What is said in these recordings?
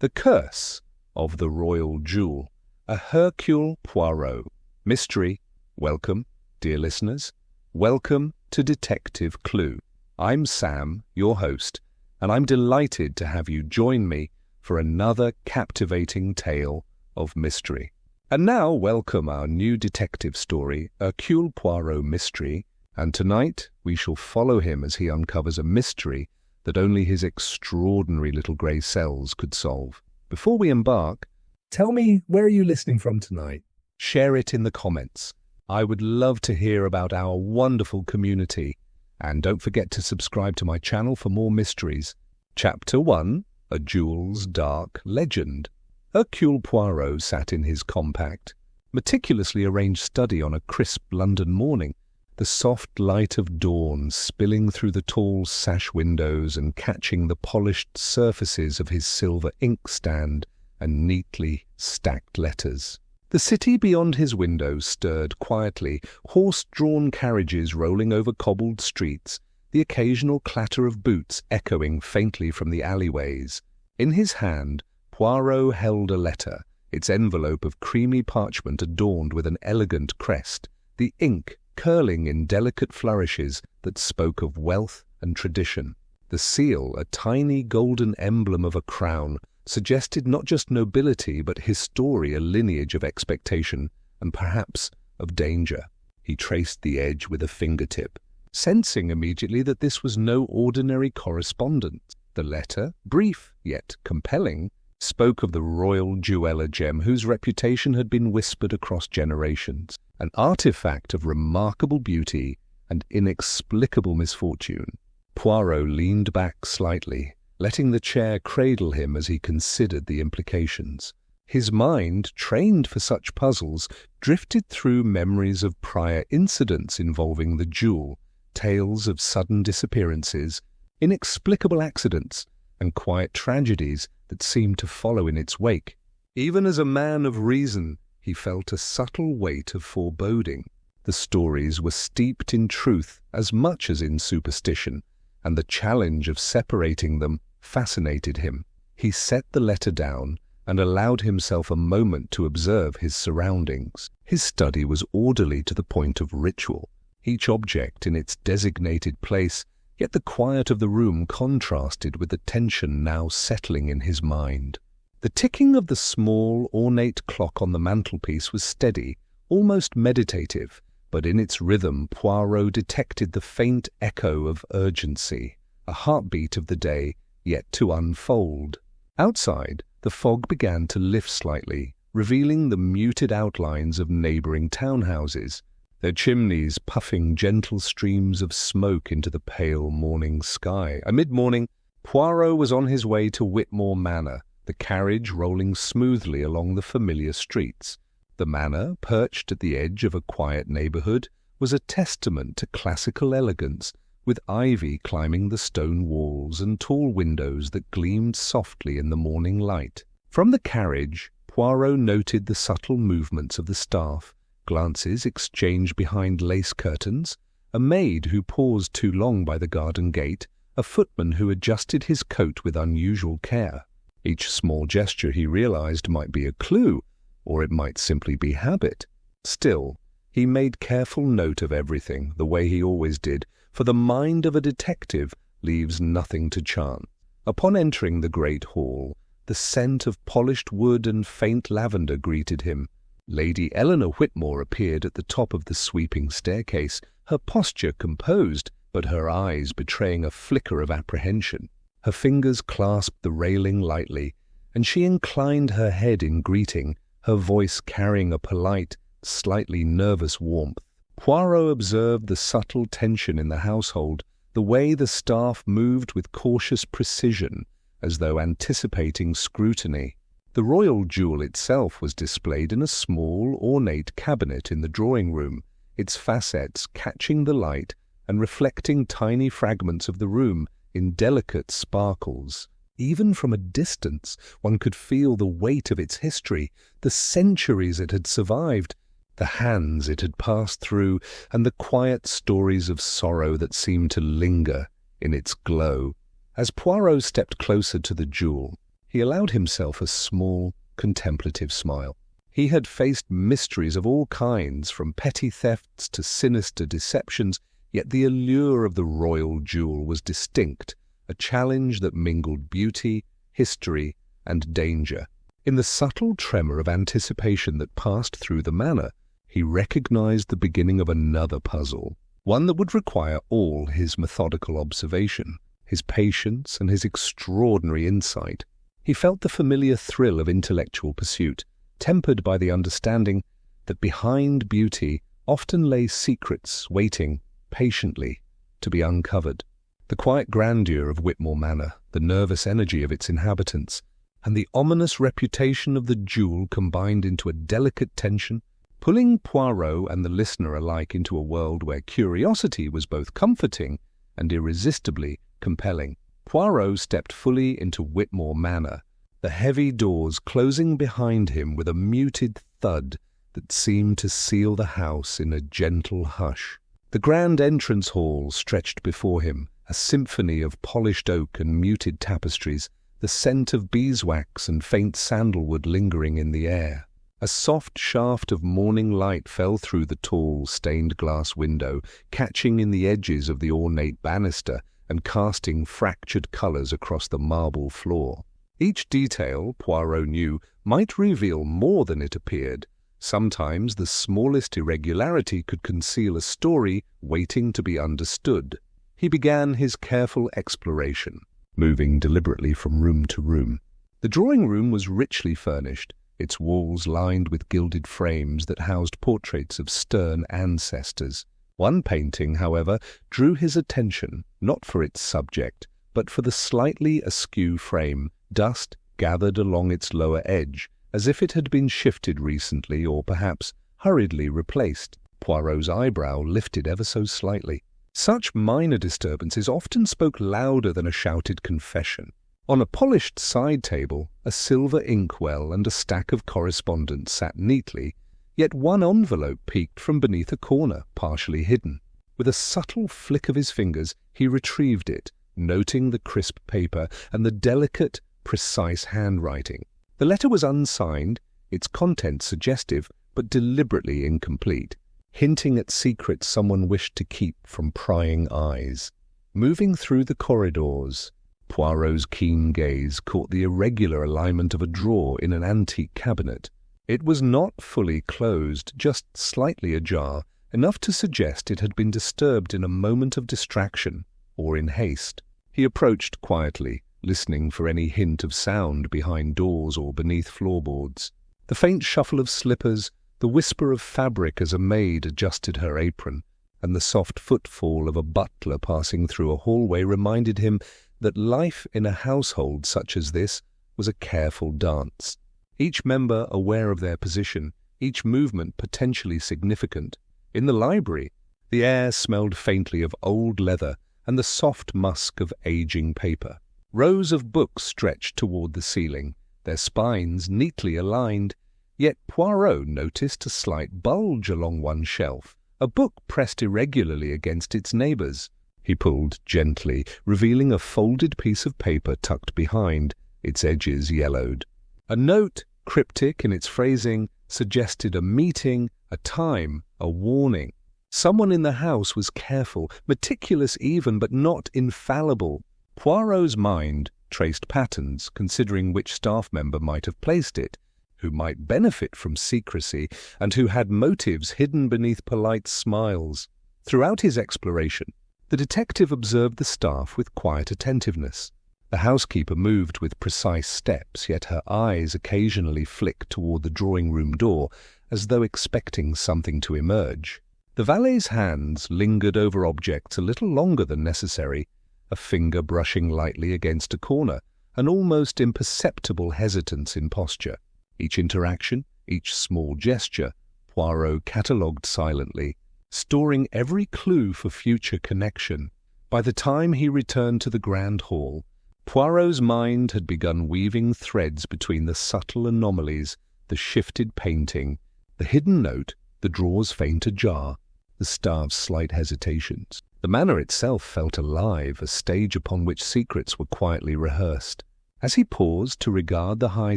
The Curse of the Royal Jewel, a Hercule Poirot mystery. Welcome, dear listeners. Welcome to Detective Clue. I'm Sam, your host, and I'm delighted to have you join me for another captivating tale of mystery. And now, welcome our new detective story, Hercule Poirot Mystery, and tonight we shall follow him as he uncovers a mystery that only his extraordinary little grey cells could solve. Before we embark, tell me, where are you listening from tonight? Share it in the comments. I would love to hear about our wonderful community. And don't forget to subscribe to my channel for more mysteries. Chapter 1, A Jewel's Dark Legend. Hercule Poirot sat in his compact, meticulously arranged study on a crisp London morning, the soft light of dawn spilling through the tall sash windows and catching the polished surfaces of his silver inkstand and neatly stacked letters. The city beyond his window stirred quietly, horse-drawn carriages rolling over cobbled streets, the occasional clatter of boots echoing faintly from the alleyways. In his hand, Poirot held a letter, its envelope of creamy parchment adorned with an elegant crest, the ink curling in delicate flourishes that spoke of wealth and tradition. The seal, a tiny golden emblem of a crown, suggested not just nobility but history, a lineage of expectation and perhaps of danger. He traced the edge with a fingertip, sensing immediately that this was no ordinary correspondence. The letter, brief yet compelling, spoke of the royal jeweller gem whose reputation had been whispered across generations, an artifact of remarkable beauty and inexplicable misfortune. Poirot leaned back slightly, letting the chair cradle him as he considered the implications. His mind, trained for such puzzles, drifted through memories of prior incidents involving the jewel, tales of sudden disappearances, inexplicable accidents, and quiet tragedies that seemed to follow in its wake. Even as a man of reason, he felt a subtle weight of foreboding. The stories were steeped in truth as much as in superstition, and the challenge of separating them fascinated him. He set the letter down and allowed himself a moment to observe his surroundings. His study was orderly to the point of ritual, each object in its designated place, yet the quiet of the room contrasted with the tension now settling in his mind. The ticking of the small, ornate clock on the mantelpiece was steady, almost meditative, but in its rhythm Poirot detected the faint echo of urgency, a heartbeat of the day yet to unfold. Outside, the fog began to lift slightly, revealing the muted outlines of neighbouring townhouses, their chimneys puffing gentle streams of smoke into the pale morning sky. Mid-morning, Poirot was on his way to Whitmore Manor, the carriage rolling smoothly along the familiar streets. The manor, perched at the edge of a quiet neighbourhood, was a testament to classical elegance, with ivy climbing the stone walls and tall windows that gleamed softly in the morning light. From the carriage, Poirot noted the subtle movements of the staff, glances exchanged behind lace curtains, a maid who paused too long by the garden gate, a footman who adjusted his coat with unusual care. Each small gesture, he realized, might be a clue, or it might simply be habit. Still, he made careful note of everything, the way he always did, for the mind of a detective leaves nothing to chance. Upon entering the great hall, the scent of polished wood and faint lavender greeted him. Lady Eleanor Whitmore appeared at the top of the sweeping staircase, her posture composed, but her eyes betraying a flicker of apprehension. Her fingers clasped the railing lightly, and she inclined her head in greeting, her voice carrying a polite, slightly nervous warmth. Poirot observed the subtle tension in the household, the way the staff moved with cautious precision, as though anticipating scrutiny. The royal jewel itself was displayed in a small, ornate cabinet in the drawing-room, its facets catching the light and reflecting tiny fragments of the room in delicate sparkles. Even from a distance, one could feel the weight of its history, the centuries it had survived, the hands it had passed through, and the quiet stories of sorrow that seemed to linger in its glow. As Poirot stepped closer to the jewel, He allowed himself a small, contemplative smile. He had faced mysteries of all kinds, from petty thefts to sinister deceptions, yet the allure of the royal jewel was distinct, a challenge that mingled beauty, history, and danger. In the subtle tremor of anticipation that passed through the manor, he recognized the beginning of another puzzle, one that would require all his methodical observation, his patience, and his extraordinary insight. He felt the familiar thrill of intellectual pursuit, tempered by the understanding that behind beauty often lay secrets waiting patiently to be uncovered. The quiet grandeur of Whitmore Manor, the nervous energy of its inhabitants, and the ominous reputation of the jewel combined into a delicate tension, pulling Poirot and the listener alike into a world where curiosity was both comforting and irresistibly compelling. Poirot stepped fully into Whitmore Manor, the heavy doors closing behind him with a muted thud that seemed to seal the house in a gentle hush. The grand entrance hall stretched before him, a symphony of polished oak and muted tapestries, the scent of beeswax and faint sandalwood lingering in the air. A soft shaft of morning light fell through the tall, stained-glass window, catching in the edges of the ornate banister and casting fractured colours across the marble floor. Each detail, Poirot knew, might reveal more than it appeared. Sometimes the smallest irregularity could conceal a story waiting to be understood. He began his careful exploration, moving deliberately from room to room. The drawing-room was richly furnished, its walls lined with gilded frames that housed portraits of stern ancestors. One painting, however, drew his attention, not for its subject, but for the slightly askew frame, dust gathered along its lower edge, as if it had been shifted recently or perhaps hurriedly replaced. Poirot's eyebrow lifted ever so slightly. Such minor disturbances often spoke louder than a shouted confession. On a polished side table, a silver inkwell and a stack of correspondence sat neatly, yet one envelope peeked from beneath a corner, partially hidden. With a subtle flick of his fingers, he retrieved it, noting the crisp paper and the delicate, precise handwriting. The letter was unsigned, its contents suggestive, but deliberately incomplete, hinting at secrets someone wished to keep from prying eyes. Moving through the corridors, Poirot's keen gaze caught the irregular alignment of a drawer in an antique cabinet. It was not fully closed, just slightly ajar, enough to suggest it had been disturbed in a moment of distraction or in haste. He approached quietly, listening for any hint of sound behind doors or beneath floorboards. The faint shuffle of slippers, the whisper of fabric as a maid adjusted her apron, and the soft footfall of a butler passing through a hallway reminded him that life in a household such as this was a careful dance. Each member aware of their position, each movement potentially significant. In the library, the air smelled faintly of old leather and the soft musk of aging paper. Rows of books stretched toward the ceiling, their spines neatly aligned, yet Poirot noticed a slight bulge along one shelf, a book pressed irregularly against its neighbours. He pulled gently, revealing a folded piece of paper tucked behind, its edges yellowed. A note, cryptic in its phrasing, suggested a meeting, a time, a warning. Someone in the house was careful, meticulous even, but not infallible. Poirot's mind traced patterns, considering which staff member might have placed it, who might benefit from secrecy, and who had motives hidden beneath polite smiles. Throughout his exploration, the detective observed the staff with quiet attentiveness. The housekeeper moved with precise steps, yet her eyes occasionally flicked toward the drawing-room door, as though expecting something to emerge. The valet's hands lingered over objects a little longer than necessary, a finger brushing lightly against a corner, an almost imperceptible hesitance in posture. Each interaction, each small gesture, Poirot catalogued silently, storing every clue for future connection. By the time he returned to the grand hall, Poirot's mind had begun weaving threads between the subtle anomalies, the shifted painting, the hidden note, the drawer's faint ajar, the staff's slight hesitations. The manor itself felt alive, a stage upon which secrets were quietly rehearsed. As he paused to regard the high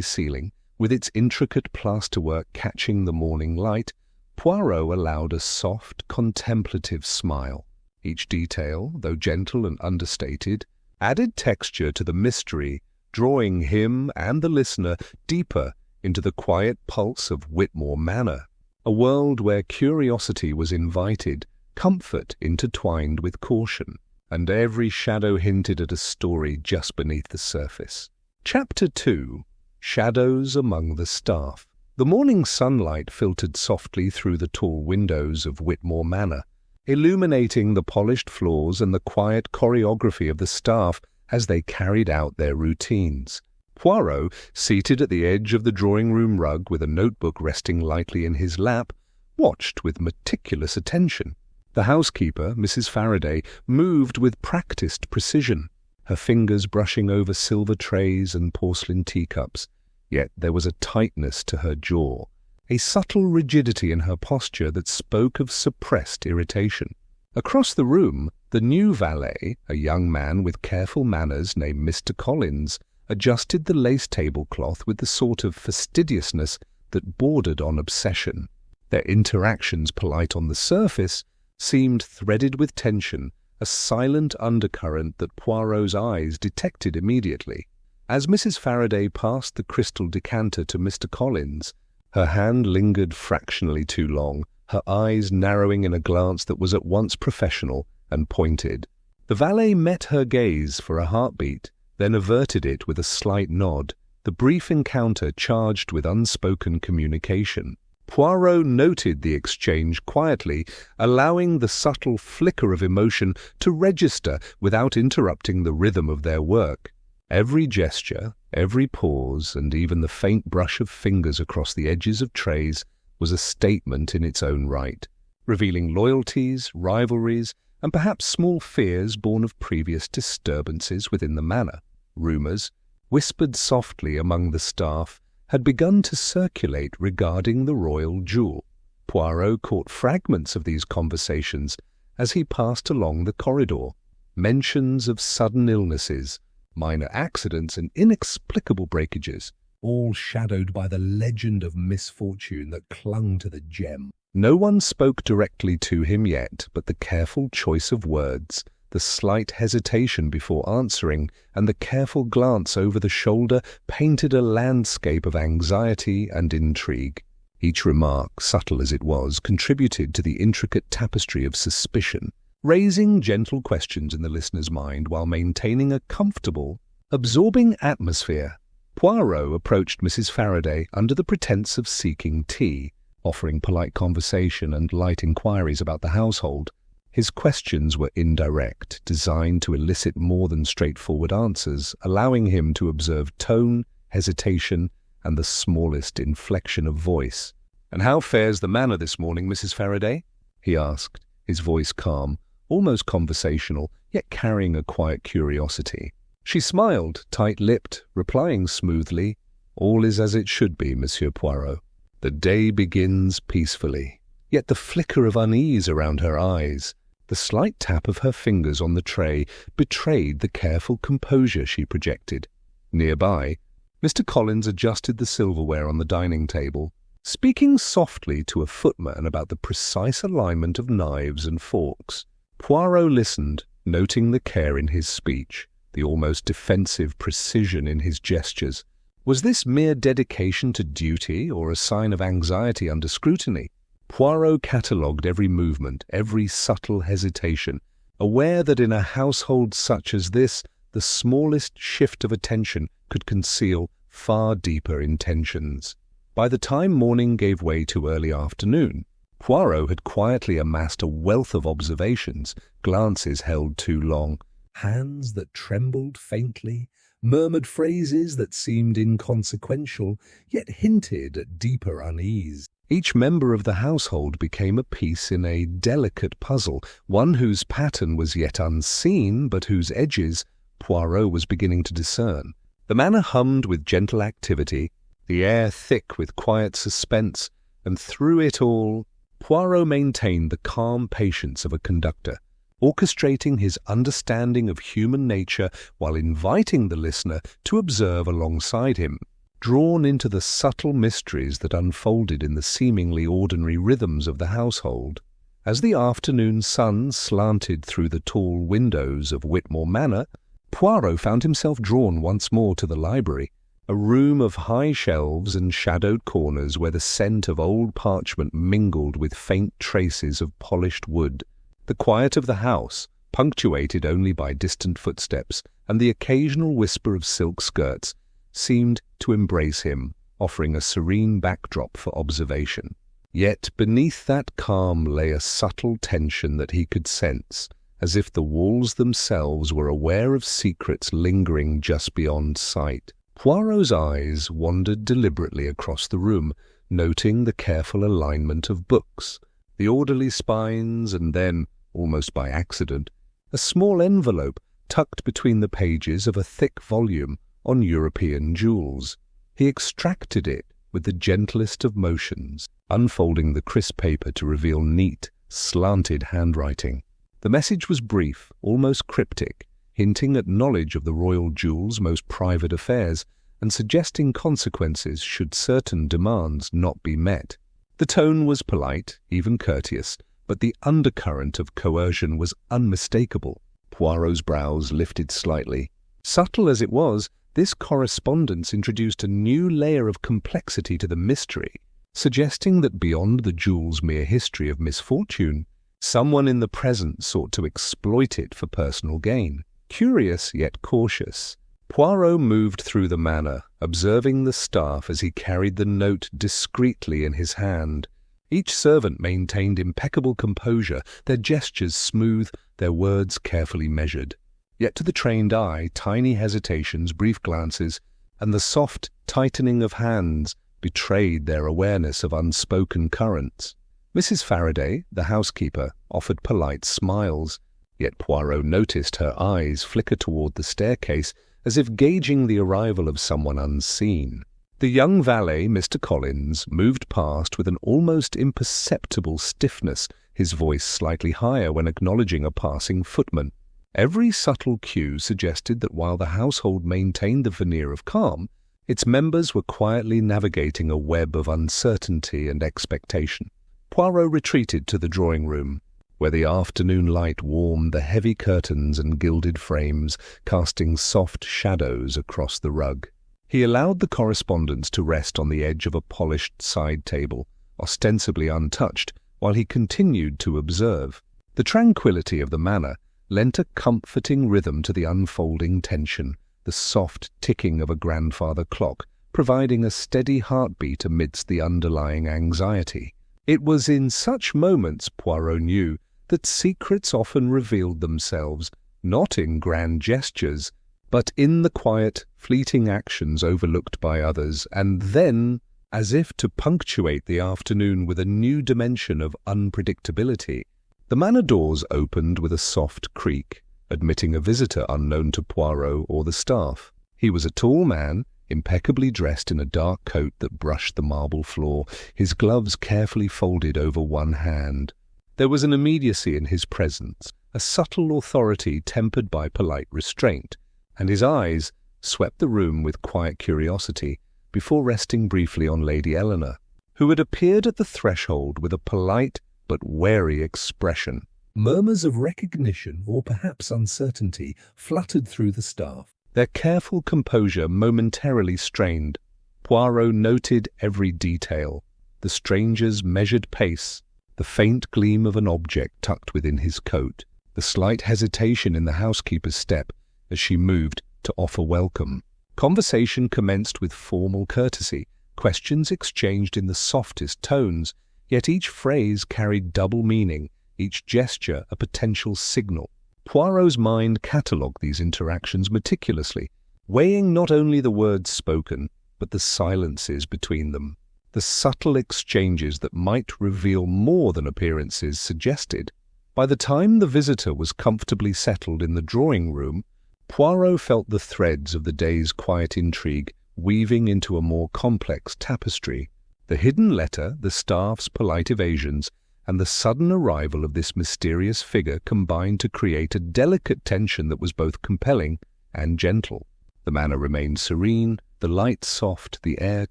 ceiling, with its intricate plasterwork catching the morning light, Poirot allowed a soft, contemplative smile. Each detail, though gentle and understated, added texture to the mystery, drawing him and the listener deeper into the quiet pulse of Whitmore Manor, a world where curiosity was invited, comfort intertwined with caution, and every shadow hinted at a story just beneath the surface. Chapter 2. Shadows Among the Staff. The morning sunlight filtered softly through the tall windows of Whitmore Manor, illuminating the polished floors and the quiet choreography of the staff as they carried out their routines. Poirot, seated at the edge of the drawing-room rug with a notebook resting lightly in his lap, watched with meticulous attention. The housekeeper, Mrs. Faraday, moved with practiced precision, her fingers brushing over silver trays and porcelain teacups, yet there was a tightness to her jaw, a subtle rigidity in her posture that spoke of suppressed irritation. Across the room, the new valet, a young man with careful manners named Mr. Collins, adjusted the lace tablecloth with the sort of fastidiousness that bordered on obsession. Their interactions, polite on the surface, seemed threaded with tension, a silent undercurrent that Poirot's eyes detected immediately. As Mrs. Faraday passed the crystal decanter to Mr. Collins, her hand lingered fractionally too long, her eyes narrowing in a glance that was at once professional and pointed. The valet met her gaze for a heartbeat, then averted it with a slight nod, the brief encounter charged with unspoken communication. Poirot noted the exchange quietly, allowing the subtle flicker of emotion to register without interrupting the rhythm of their work. Every gesture, every pause, and even the faint brush of fingers across the edges of trays was a statement in its own right, revealing loyalties, rivalries, and perhaps small fears born of previous disturbances within the manor. Rumours, whispered softly among the staff, had begun to circulate regarding the royal jewel. Poirot caught fragments of these conversations as he passed along the corridor. Mentions of sudden illnesses, minor accidents, and inexplicable breakages, all shadowed by the legend of misfortune that clung to the gem. No one spoke directly to him yet, but the careful choice of words, the slight hesitation before answering, and the careful glance over the shoulder painted a landscape of anxiety and intrigue. Each remark, subtle as it was, contributed to the intricate tapestry of suspicion, raising gentle questions in the listener's mind while maintaining a comfortable, absorbing atmosphere. Poirot approached Mrs. Faraday under the pretense of seeking tea, offering polite conversation and light inquiries about the household. His questions were indirect, designed to elicit more than straightforward answers, allowing him to observe tone, hesitation, and the smallest inflection of voice. "And how fares the manor this morning, Mrs. Faraday?" he asked, his voice calm, almost conversational, yet carrying a quiet curiosity. She smiled, tight-lipped, replying smoothly, "All is as it should be, Monsieur Poirot. The day begins peacefully." Yet the flicker of unease around her eyes, the slight tap of her fingers on the tray, betrayed the careful composure she projected. Nearby, Mr. Collins adjusted the silverware on the dining table, speaking softly to a footman about the precise alignment of knives and forks. Poirot listened, noting the care in his speech, the almost defensive precision in his gestures. Was this mere dedication to duty or a sign of anxiety under scrutiny? Poirot catalogued every movement, every subtle hesitation, aware that in a household such as this, the smallest shift of attention could conceal far deeper intentions. By the time morning gave way to early afternoon, Poirot had quietly amassed a wealth of observations, glances held too long, hands that trembled faintly, murmured phrases that seemed inconsequential, yet hinted at deeper unease. Each member of the household became a piece in a delicate puzzle, one whose pattern was yet unseen, but whose edges Poirot was beginning to discern. The manor hummed with gentle activity, the air thick with quiet suspense, and through it all, Poirot maintained the calm patience of a conductor, orchestrating his understanding of human nature while inviting the listener to observe alongside him, drawn into the subtle mysteries that unfolded in the seemingly ordinary rhythms of the household. As the afternoon sun slanted through the tall windows of Whitmore Manor, Poirot found himself drawn once more to the library, a room of high shelves and shadowed corners where the scent of old parchment mingled with faint traces of polished wood. The quiet of the house, punctuated only by distant footsteps and the occasional whisper of silk skirts, seemed to embrace him, offering a serene backdrop for observation. Yet beneath that calm lay a subtle tension that he could sense, as if the walls themselves were aware of secrets lingering just beyond sight. Poirot's eyes wandered deliberately across the room, noting the careful alignment of books, the orderly spines, and then, almost by accident, a small envelope tucked between the pages of a thick volume on European jewels. He extracted it with the gentlest of motions, unfolding the crisp paper to reveal neat, slanted handwriting. The message was brief, almost cryptic, hinting at knowledge of the royal jewel's most private affairs and suggesting consequences should certain demands not be met. The tone was polite, even courteous, but the undercurrent of coercion was unmistakable. Poirot's brows lifted slightly. Subtle as it was, this correspondence introduced a new layer of complexity to the mystery, suggesting that beyond the jewel's mere history of misfortune, someone in the present sought to exploit it for personal gain. Curious yet cautious, Poirot moved through the manor, observing the staff as he carried the note discreetly in his hand. Each servant maintained impeccable composure, their gestures smooth, their words carefully measured. Yet to the trained eye, tiny hesitations, brief glances, and the soft tightening of hands betrayed their awareness of unspoken currents. Mrs. Faraday, the housekeeper, offered polite smiles, yet Poirot noticed her eyes flicker toward the staircase as if gauging the arrival of someone unseen. The young valet, Mr. Collins, moved past with an almost imperceptible stiffness, his voice slightly higher when acknowledging a passing footman. Every subtle cue suggested that while the household maintained the veneer of calm, its members were quietly navigating a web of uncertainty and expectation. Poirot retreated to the drawing-room, where the afternoon light warmed the heavy curtains and gilded frames, casting soft shadows across the rug. He allowed the correspondence to rest on the edge of a polished side table, ostensibly untouched, while he continued to observe. The tranquility of the manor lent a comforting rhythm to the unfolding tension, the soft ticking of a grandfather clock providing a steady heartbeat amidst the underlying anxiety. It was in such moments, Poirot knew, that secrets often revealed themselves, not in grand gestures, but in the quiet, fleeting actions overlooked by others, and then, as if to punctuate the afternoon with a new dimension of unpredictability, the manor doors opened with a soft creak, admitting a visitor unknown to Poirot or the staff. He was a tall man, impeccably dressed in a dark coat that brushed the marble floor, his gloves carefully folded over one hand. There was an immediacy in his presence, a subtle authority tempered by polite restraint, and his eyes swept the room with quiet curiosity before resting briefly on Lady Eleanor, who had appeared at the threshold with a polite but wary expression. Murmurs of recognition, or perhaps uncertainty, fluttered through the staff, their careful composure momentarily strained. Poirot noted every detail, the stranger's measured pace, the faint gleam of an object tucked within his coat, the slight hesitation in the housekeeper's step as she moved to offer welcome. Conversation commenced with formal courtesy, questions exchanged in the softest tones, yet each phrase carried double meaning, each gesture a potential signal. Poirot's mind catalogued these interactions meticulously, weighing not only the words spoken, but the silences between them, the subtle exchanges that might reveal more than appearances suggested. By the time the visitor was comfortably settled in the drawing-room, Poirot felt the threads of the day's quiet intrigue weaving into a more complex tapestry. The hidden letter, the staff's polite evasions, and the sudden arrival of this mysterious figure combined to create a delicate tension that was both compelling and gentle. The manor remained serene, the light soft, the air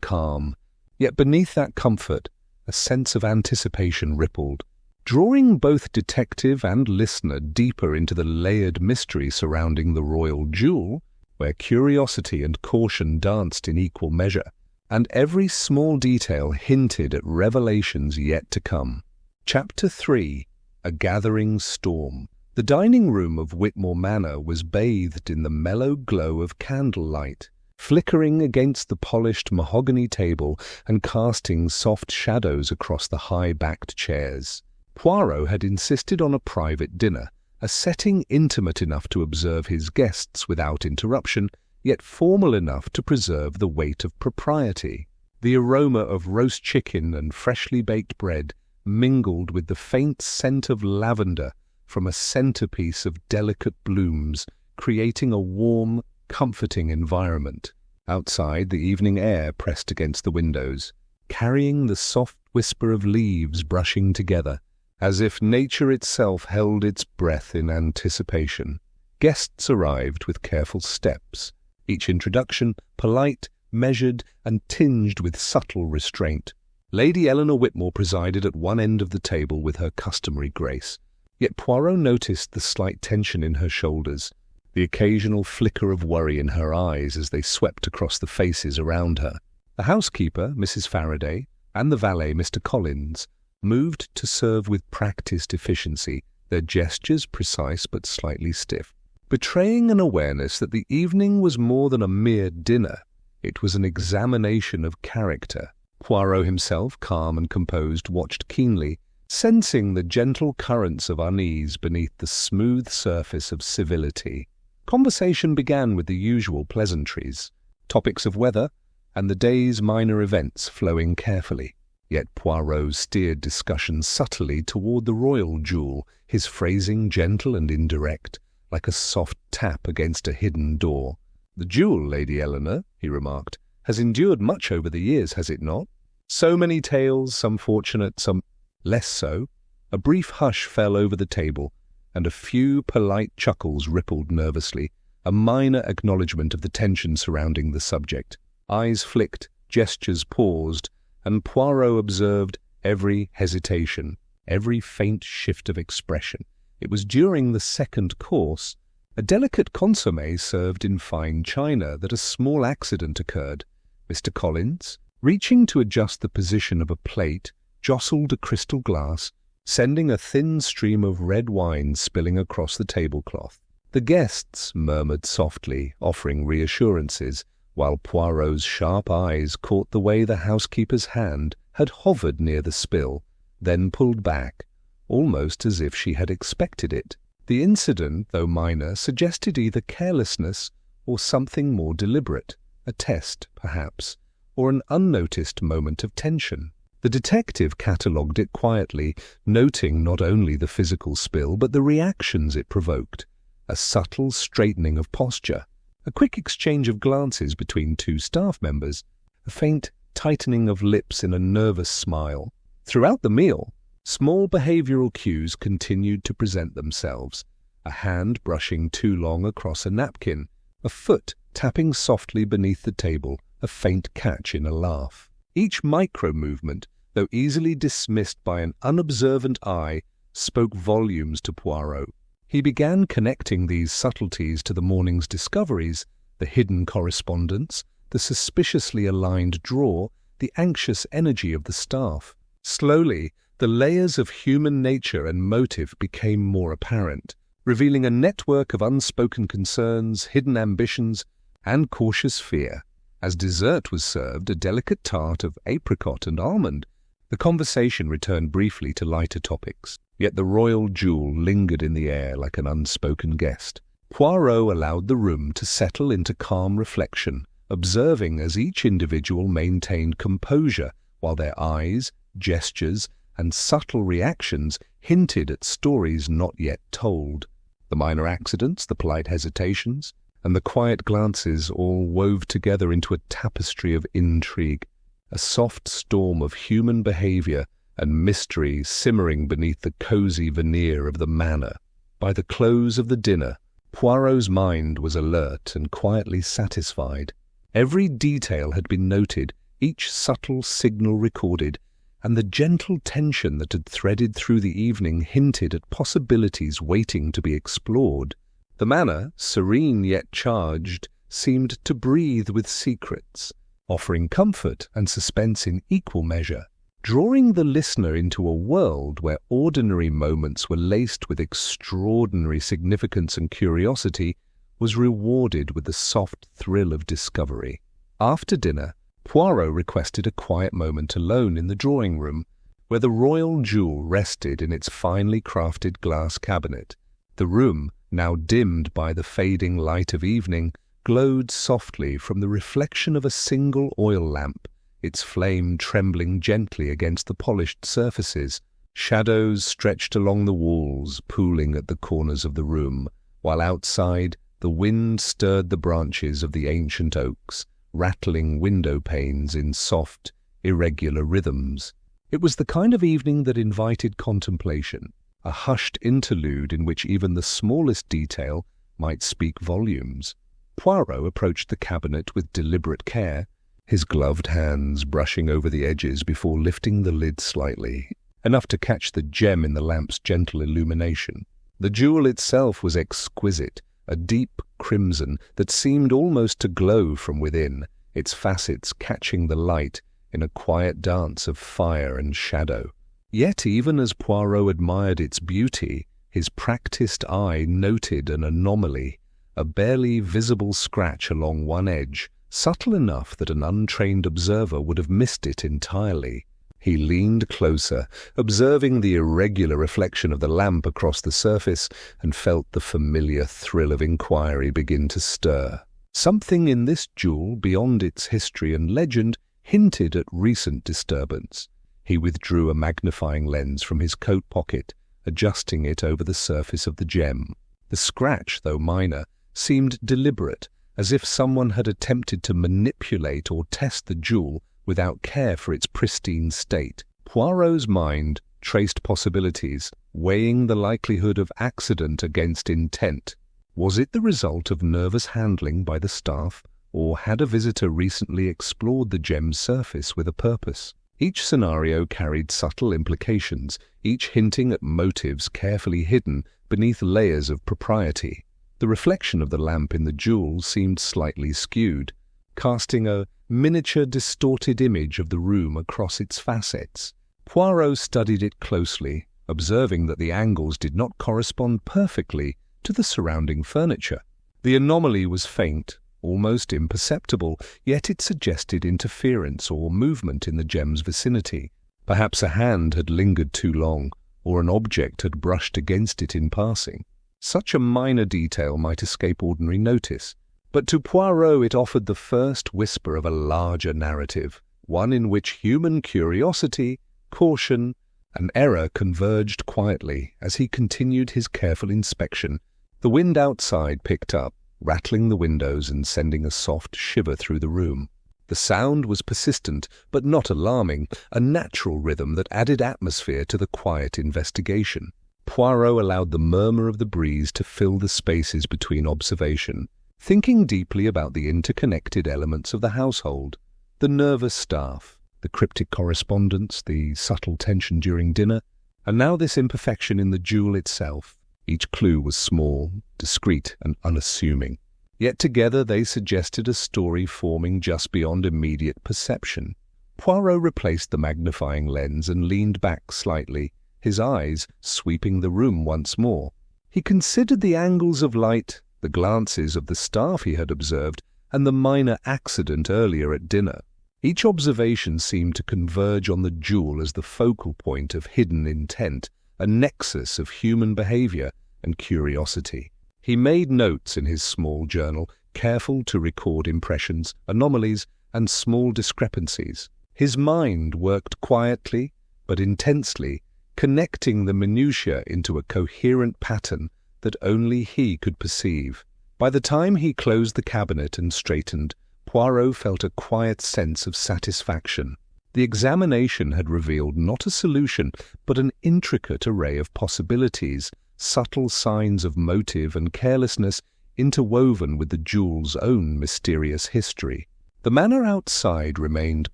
calm. Yet beneath that comfort, a sense of anticipation rippled, drawing both detective and listener deeper into the layered mystery surrounding the royal jewel, where curiosity and caution danced in equal measure, and every small detail hinted at revelations yet to come. Chapter 3. A Gathering Storm. The dining room of Whitmore Manor was bathed in the mellow glow of candlelight, flickering against the polished mahogany table and casting soft shadows across the high-backed chairs. Poirot had insisted on a private dinner, a setting intimate enough to observe his guests without interruption, yet formal enough to preserve the weight of propriety. The aroma of roast chicken and freshly baked bread mingled with the faint scent of lavender from a centerpiece of delicate blooms, creating a warm, comforting environment. Outside, the evening air pressed against the windows, carrying the soft whisper of leaves brushing together, as if nature itself held its breath in anticipation. Guests arrived with careful steps, each introduction polite, measured, and tinged with subtle restraint. Lady Eleanor Whitmore presided at one end of the table with her customary grace, yet Poirot noticed the slight tension in her shoulders, the occasional flicker of worry in her eyes as they swept across the faces around her. The housekeeper, Mrs. Faraday, and the valet, Mr. Collins, moved to serve with practiced efficiency, their gestures precise but slightly stiff, betraying an awareness that the evening was more than a mere dinner. It was an examination of character. Poirot himself, calm and composed, watched keenly, sensing the gentle currents of unease beneath the smooth surface of civility. Conversation began with the usual pleasantries, topics of weather, and the day's minor events flowing carefully. Yet Poirot steered discussion subtly toward the royal jewel, his phrasing gentle and indirect, like a soft tap against a hidden door. "The jewel, Lady Eleanor," he remarked, "has endured much over the years, has it not? So many tales, some fortunate, some less so." A brief hush fell over the table, and a few polite chuckles rippled nervously, a minor acknowledgement of the tension surrounding the subject. Eyes flicked, gestures paused, and Poirot observed every hesitation, every faint shift of expression. It was during the second course, a delicate consommé served in fine china, that a small accident occurred. Mr. Collins, reaching to adjust the position of a plate, jostled a crystal glass, sending a thin stream of red wine spilling across the tablecloth. The guests murmured softly, offering reassurances, while Poirot's sharp eyes caught the way the housekeeper's hand had hovered near the spill, then pulled back, almost as if she had expected it. The incident, though minor, suggested either carelessness or something more deliberate, a test, perhaps, or an unnoticed moment of tension. The detective catalogued it quietly, noting not only the physical spill but the reactions it provoked, a subtle straightening of posture, a quick exchange of glances between two staff members, a faint tightening of lips in a nervous smile. Throughout the meal, small behavioral cues continued to present themselves, a hand brushing too long across a napkin, a foot tapping softly beneath the table, a faint catch in a laugh. Each micro-movement, though easily dismissed by an unobservant eye, spoke volumes to Poirot. He began connecting these subtleties to the morning's discoveries, the hidden correspondence, the suspiciously aligned drawer, the anxious energy of the staff. Slowly, the layers of human nature and motive became more apparent, revealing a network of unspoken concerns, hidden ambitions, and cautious fear. As dessert was served, a delicate tart of apricot and almond, the conversation returned briefly to lighter topics. Yet the royal jewel lingered in the air like an unspoken guest. Poirot allowed the room to settle into calm reflection, observing as each individual maintained composure while their eyes, gestures, and subtle reactions hinted at stories not yet told. The minor accidents, the polite hesitations, and the quiet glances all wove together into a tapestry of intrigue, a soft storm of human behavior and mystery simmering beneath the cozy veneer of the manor. By the close of the dinner, Poirot's mind was alert and quietly satisfied. Every detail had been noted, each subtle signal recorded, and the gentle tension that had threaded through the evening hinted at possibilities waiting to be explored. The manor, serene yet charged, seemed to breathe with secrets, offering comfort and suspense in equal measure, drawing the listener into a world where ordinary moments were laced with extraordinary significance, and curiosity was rewarded with the soft thrill of discovery. After dinner, Poirot requested a quiet moment alone in the drawing-room, where the royal jewel rested in its finely crafted glass cabinet. The room, now dimmed by the fading light of evening, glowed softly from the reflection of a single oil lamp, its flame trembling gently against the polished surfaces. Shadows stretched along the walls, pooling at the corners of the room, while outside the wind stirred the branches of the ancient oaks, rattling window panes in soft, irregular rhythms. It was the kind of evening that invited contemplation, a hushed interlude in which even the smallest detail might speak volumes. Poirot approached the cabinet with deliberate care, his gloved hands brushing over the edges before lifting the lid slightly, enough to catch the gem in the lamp's gentle illumination. The jewel itself was exquisite, a deep crimson that seemed almost to glow from within, its facets catching the light in a quiet dance of fire and shadow. Yet even as Poirot admired its beauty, his practiced eye noted an anomaly, a barely visible scratch along one edge, subtle enough that an untrained observer would have missed it entirely. He leaned closer, observing the irregular reflection of the lamp across the surface, and felt the familiar thrill of inquiry begin to stir. Something in this jewel, beyond its history and legend, hinted at recent disturbance. He withdrew a magnifying lens from his coat pocket, adjusting it over the surface of the gem. The scratch, though minor, seemed deliberate, as if someone had attempted to manipulate or test the jewel without care for its pristine state. Poirot's mind traced possibilities, weighing the likelihood of accident against intent. Was it the result of nervous handling by the staff, or had a visitor recently explored the gem's surface with a purpose? Each scenario carried subtle implications, each hinting at motives carefully hidden beneath layers of propriety. The reflection of the lamp in the jewel seemed slightly skewed, casting a miniature distorted image of the room across its facets. Poirot studied it closely, observing that the angles did not correspond perfectly to the surrounding furniture. The anomaly was faint, almost imperceptible, yet it suggested interference or movement in the gem's vicinity. Perhaps a hand had lingered too long, or an object had brushed against it in passing. Such a minor detail might escape ordinary notice, but to Poirot it offered the first whisper of a larger narrative, one in which human curiosity, caution, and error converged quietly as he continued his careful inspection. The wind outside picked up, rattling the windows and sending a soft shiver through the room. The sound was persistent, but not alarming, a natural rhythm that added atmosphere to the quiet investigation. Poirot allowed the murmur of the breeze to fill the spaces between observation, thinking deeply about the interconnected elements of the household, the nervous staff, the cryptic correspondence, the subtle tension during dinner, and now this imperfection in the jewel itself. Each clue was small, discreet, and unassuming. Yet together they suggested a story forming just beyond immediate perception. Poirot replaced the magnifying lens and leaned back slightly, his eyes sweeping the room once more. He considered the angles of light, the glances of the staff he had observed, and the minor accident earlier at dinner. Each observation seemed to converge on the jewel as the focal point of hidden intent, a nexus of human behavior and curiosity. He made notes in his small journal, careful to record impressions, anomalies, and small discrepancies. His mind worked quietly but intensely, connecting the minutiae into a coherent pattern that only he could perceive. By the time he closed the cabinet and straightened, Poirot felt a quiet sense of satisfaction. The examination had revealed not a solution, but an intricate array of possibilities, subtle signs of motive and carelessness interwoven with the jewel's own mysterious history. The manor outside remained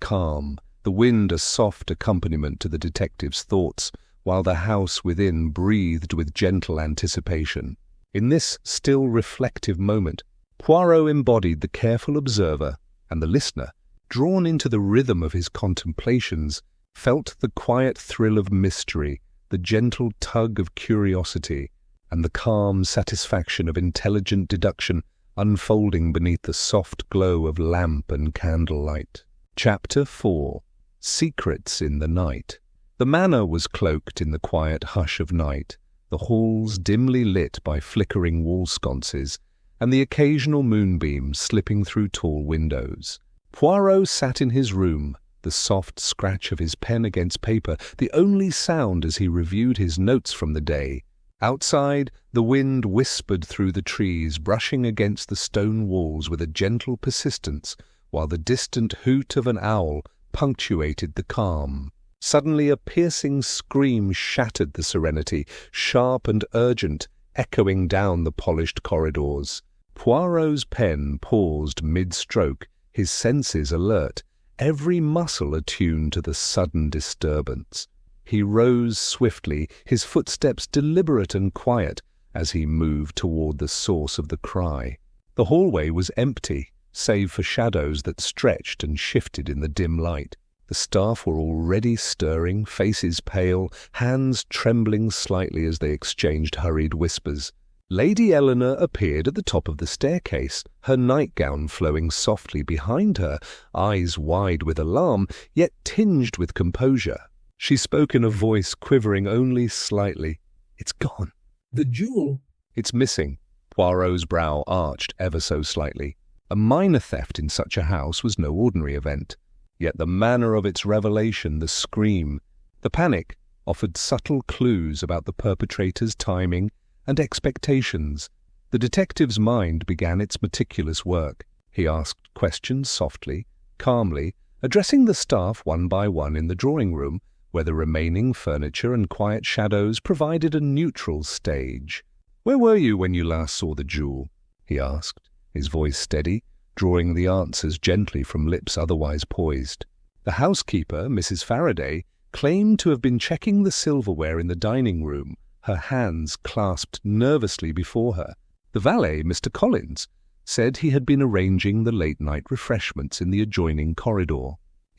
calm, the wind a soft accompaniment to the detective's thoughts, while the house within breathed with gentle anticipation. In this still reflective moment, Poirot embodied the careful observer, and the listener, drawn into the rhythm of his contemplations, felt the quiet thrill of mystery, the gentle tug of curiosity, and the calm satisfaction of intelligent deduction unfolding beneath the soft glow of lamp and candlelight. Chapter 4. Secrets in the Night. The manor was cloaked in the quiet hush of night, the halls dimly lit by flickering wall sconces, and the occasional moonbeam slipping through tall windows. Poirot sat in his room, the soft scratch of his pen against paper the only sound as he reviewed his notes from the day. Outside, the wind whispered through the trees, brushing against the stone walls with a gentle persistence, while the distant hoot of an owl punctuated the calm. Suddenly a piercing scream shattered the serenity, sharp and urgent, echoing down the polished corridors. Poirot's pen paused mid-stroke, his senses alert, every muscle attuned to the sudden disturbance. He rose swiftly, his footsteps deliberate and quiet, as he moved toward the source of the cry. The hallway was empty, save for shadows that stretched and shifted in the dim light. The staff were already stirring, faces pale, hands trembling slightly as they exchanged hurried whispers. Lady Eleanor appeared at the top of the staircase, her nightgown flowing softly behind her, eyes wide with alarm, yet tinged with composure. She spoke in a voice quivering only slightly. "It's gone." "The jewel?" "It's missing." Poirot's brow arched ever so slightly. A minor theft in such a house was no ordinary event. Yet the manner of its revelation, the scream, the panic, offered subtle clues about the perpetrator's timing and expectations. The detective's mind began its meticulous work. He asked questions softly, calmly, addressing the staff one by one in the drawing-room, where the remaining furniture and quiet shadows provided a neutral stage. "Where were you when you last saw the jewel?" he asked, his voice steady, drawing the answers gently from lips otherwise poised. The housekeeper, Mrs. Faraday, claimed to have been checking the silverware in the dining-room, her hands clasped nervously before her. The valet, Mr. Collins, said he had been arranging the late-night refreshments in the adjoining corridor.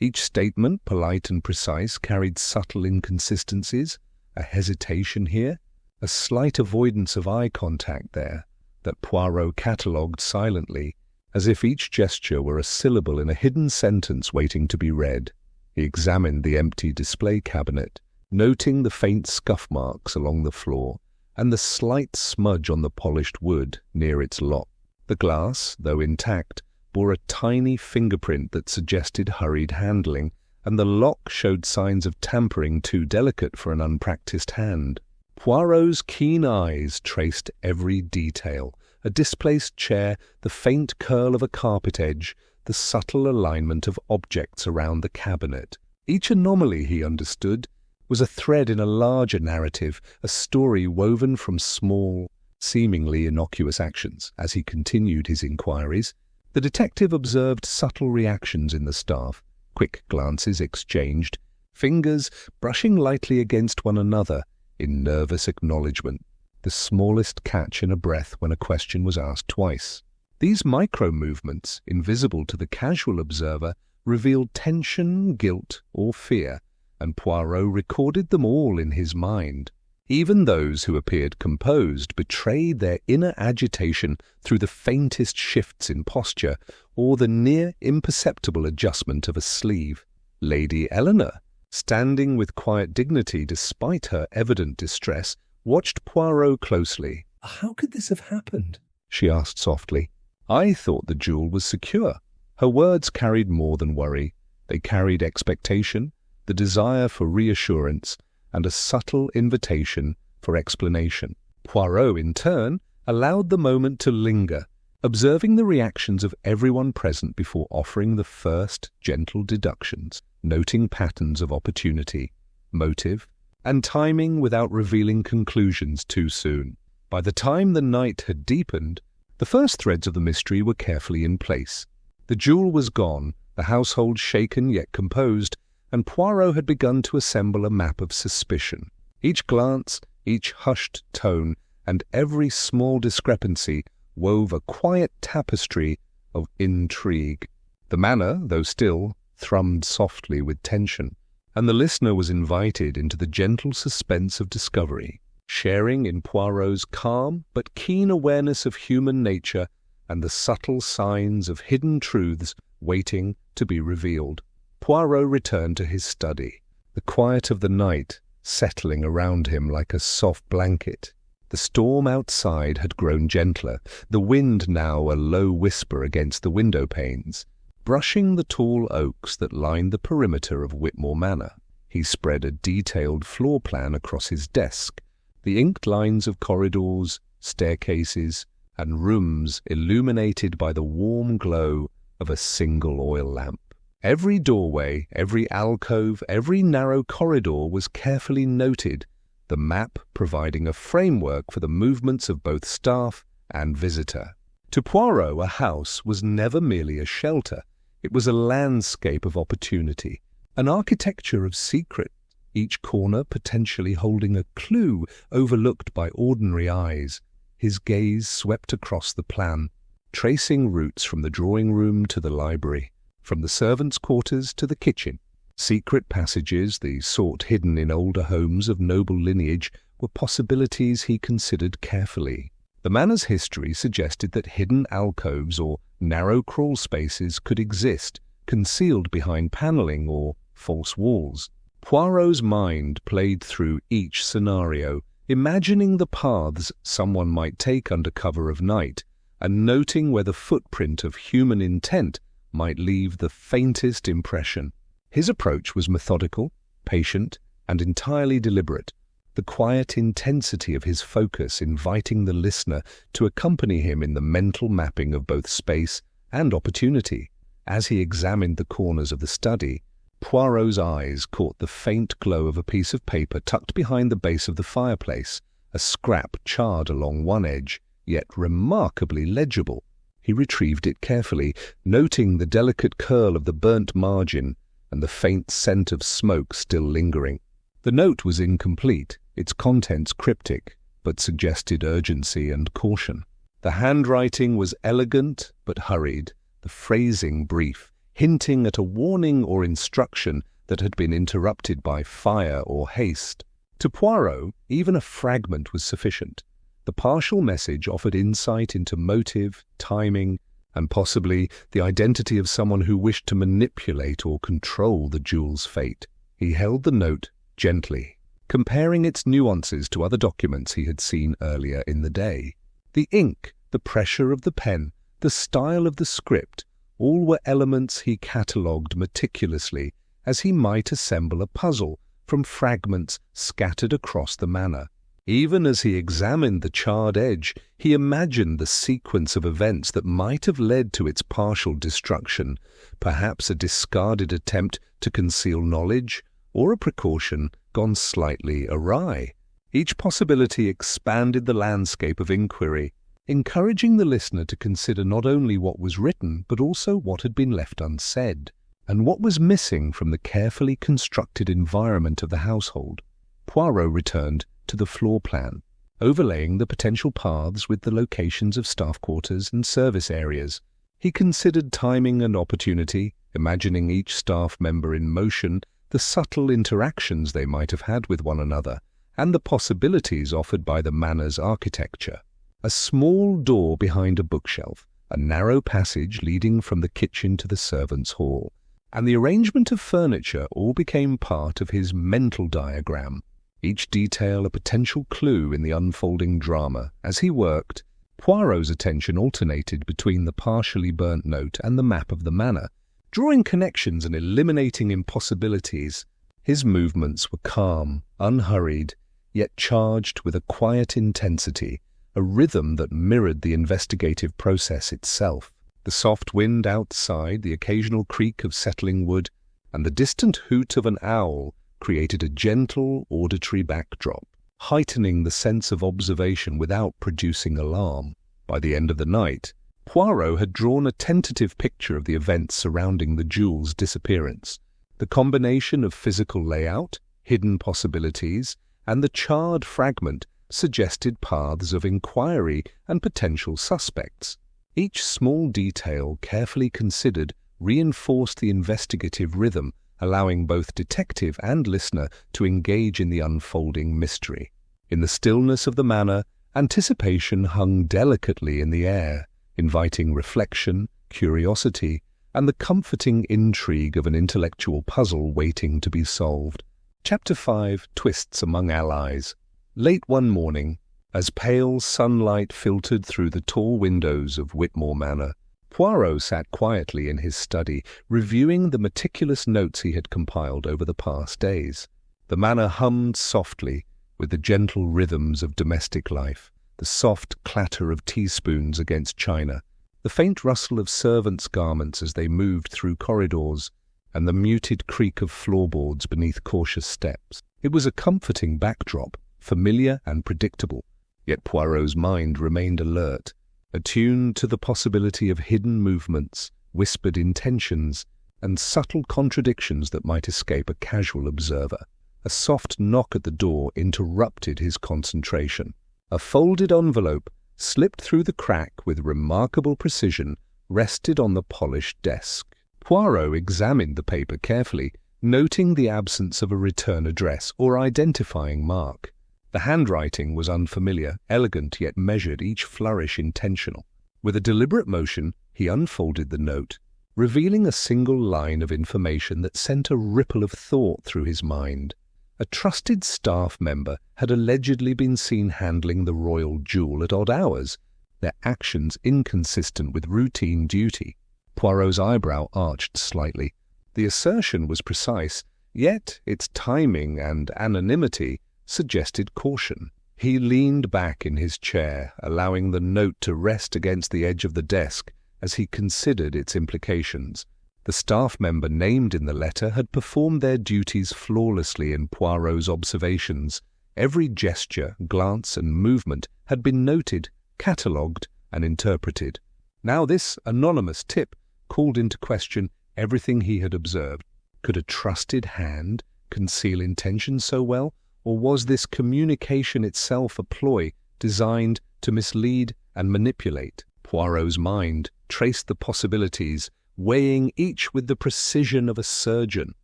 Each statement, polite and precise, carried subtle inconsistencies, a hesitation here, a slight avoidance of eye contact there, that Poirot catalogued silently, as if each gesture were a syllable in a hidden sentence waiting to be read. He examined the empty display cabinet, noting the faint scuff marks along the floor and the slight smudge on the polished wood near its lock. The glass, though intact, bore a tiny fingerprint that suggested hurried handling, and the lock showed signs of tampering too delicate for an unpracticed hand. Poirot's keen eyes traced every detail: a displaced chair, the faint curl of a carpet edge, the subtle alignment of objects around the cabinet. Each anomaly, he understood, was a thread in a larger narrative, a story woven from small, seemingly innocuous actions. As he continued his inquiries, the detective observed subtle reactions in the staff, quick glances exchanged, fingers brushing lightly against one another in nervous acknowledgement, the smallest catch in a breath when a question was asked twice. These micro-movements, invisible to the casual observer, revealed tension, guilt, or fear, and Poirot recorded them all in his mind. Even those who appeared composed betrayed their inner agitation through the faintest shifts in posture or the near imperceptible adjustment of a sleeve. Lady Eleanor, standing with quiet dignity despite her evident distress, watched Poirot closely. "How could this have happened?" she asked softly. "I thought the jewel was secure." Her words carried more than worry. They carried expectation, the desire for reassurance, and a subtle invitation for explanation. Poirot, in turn, allowed the moment to linger, observing the reactions of everyone present before offering the first gentle deductions. noting patterns of opportunity, motive, and timing without revealing conclusions too soon. By the time the night had deepened, the first threads of the mystery were carefully in place. The jewel was gone, the household shaken yet composed, and Poirot had begun to assemble a map of suspicion. Each glance, each hushed tone, and every small discrepancy wove a quiet tapestry of intrigue. The manor, though still, thrummed softly with tension, and the listener was invited into the gentle suspense of discovery, sharing in Poirot's calm but keen awareness of human nature and the subtle signs of hidden truths waiting to be revealed. Poirot returned to his study, the quiet of the night settling around him like a soft blanket. The storm outside had grown gentler, the wind now a low whisper against the window panes, brushing the tall oaks that lined the perimeter of Whitmore Manor. He spread a detailed floor plan across his desk, the inked lines of corridors, staircases, and rooms illuminated by the warm glow of a single oil lamp. Every doorway, every alcove, every narrow corridor was carefully noted, the map providing a framework for the movements of both staff and visitor. To Poirot, a house was never merely a shelter. It was a landscape of opportunity, an architecture of secret, each corner potentially holding a clue overlooked by ordinary eyes. His gaze swept across the plan, tracing routes from the drawing room to the library, from the servants' quarters to the kitchen. Secret passages, the sort hidden in older homes of noble lineage, were possibilities he considered carefully. The manor's history suggested that hidden alcoves or narrow crawl spaces could exist, concealed behind panelling or false walls. Poirot's mind played through each scenario, imagining the paths someone might take under cover of night, and noting where the footprint of human intent might leave the faintest impression. His approach was methodical, patient, and entirely deliberate, the quiet intensity of his focus inviting the listener to accompany him in the mental mapping of both space and opportunity. As he examined the corners of the study, Poirot's eyes caught the faint glow of a piece of paper tucked behind the base of the fireplace, a scrap charred along one edge, yet remarkably legible. He retrieved it carefully, noting the delicate curl of the burnt margin and the faint scent of smoke still lingering. The note was incomplete, its contents cryptic, but suggested urgency and caution. The handwriting was elegant but hurried, the phrasing brief, hinting at a warning or instruction that had been interrupted by fire or haste. To Poirot, even a fragment was sufficient. The partial message offered insight into motive, timing, and possibly the identity of someone who wished to manipulate or control the jewel's fate. He held the note gently, comparing its nuances to other documents he had seen earlier in the day. The ink, the pressure of the pen, the style of the script, all were elements he catalogued meticulously, as he might assemble a puzzle from fragments scattered across the manor. Even as he examined the charred edge, he imagined the sequence of events that might have led to its partial destruction, perhaps a discarded attempt to conceal knowledge, or a precaution gone slightly awry. Each possibility expanded the landscape of inquiry, encouraging the listener to consider not only what was written, but also what had been left unsaid, and what was missing from the carefully constructed environment of the household. Poirot returned to the floor plan, overlaying the potential paths with the locations of staff quarters and service areas. He considered timing and opportunity, imagining each staff member in motion, the subtle interactions they might have had with one another, and the possibilities offered by the manor's architecture. A small door behind a bookshelf, a narrow passage leading from the kitchen to the servants' hall, and the arrangement of furniture all became part of his mental diagram, each detail a potential clue in the unfolding drama. As he worked, Poirot's attention alternated between the partially burnt note and the map of the manor, drawing connections and eliminating impossibilities. His movements were calm, unhurried, yet charged with a quiet intensity, a rhythm that mirrored the investigative process itself. The soft wind outside, the occasional creak of settling wood, and the distant hoot of an owl created a gentle auditory backdrop, heightening the sense of observation without producing alarm. By the end of the night, Poirot had drawn a tentative picture of the events surrounding the jewel's disappearance. The combination of physical layout, hidden possibilities, and the charred fragment suggested paths of inquiry and potential suspects. Each small detail, carefully considered, reinforced the investigative rhythm, allowing both detective and listener to engage in the unfolding mystery. In the stillness of the manor, anticipation hung delicately in the air, inviting reflection, curiosity, and the comforting intrigue of an intellectual puzzle waiting to be solved. Chapter 5 Twists Among Allies. Late one morning, as pale sunlight filtered through the tall windows of Whitmore Manor, Poirot sat quietly in his study, reviewing the meticulous notes he had compiled over the past days. The manor hummed softly, with the gentle rhythms of domestic life, the soft clatter of teaspoons against china, the faint rustle of servants' garments as they moved through corridors, and the muted creak of floorboards beneath cautious steps. It was a comforting backdrop, familiar and predictable, yet Poirot's mind remained alert, attuned to the possibility of hidden movements, whispered intentions, and subtle contradictions that might escape a casual observer. A soft knock at the door interrupted his concentration. A folded envelope, slipped through the crack with remarkable precision, rested on the polished desk. Poirot examined the paper carefully, noting the absence of a return address or identifying mark. The handwriting was unfamiliar, elegant yet measured, each flourish intentional. With a deliberate motion, he unfolded the note, revealing a single line of information that sent a ripple of thought through his mind. A trusted staff member had allegedly been seen handling the royal jewel at odd hours, their actions inconsistent with routine duty. Poirot's eyebrow arched slightly. The assertion was precise, yet its timing and anonymity suggested caution. He leaned back in his chair, allowing the note to rest against the edge of the desk as he considered its implications. The staff member named in the letter had performed their duties flawlessly in Poirot's observations. Every gesture, glance, and movement had been noted, catalogued, and interpreted. Now this anonymous tip called into question everything he had observed. Could a trusted hand conceal intention so well? Or was this communication itself a ploy designed to mislead and manipulate? Poirot's mind traced the possibilities, weighing each with the precision of a surgeon.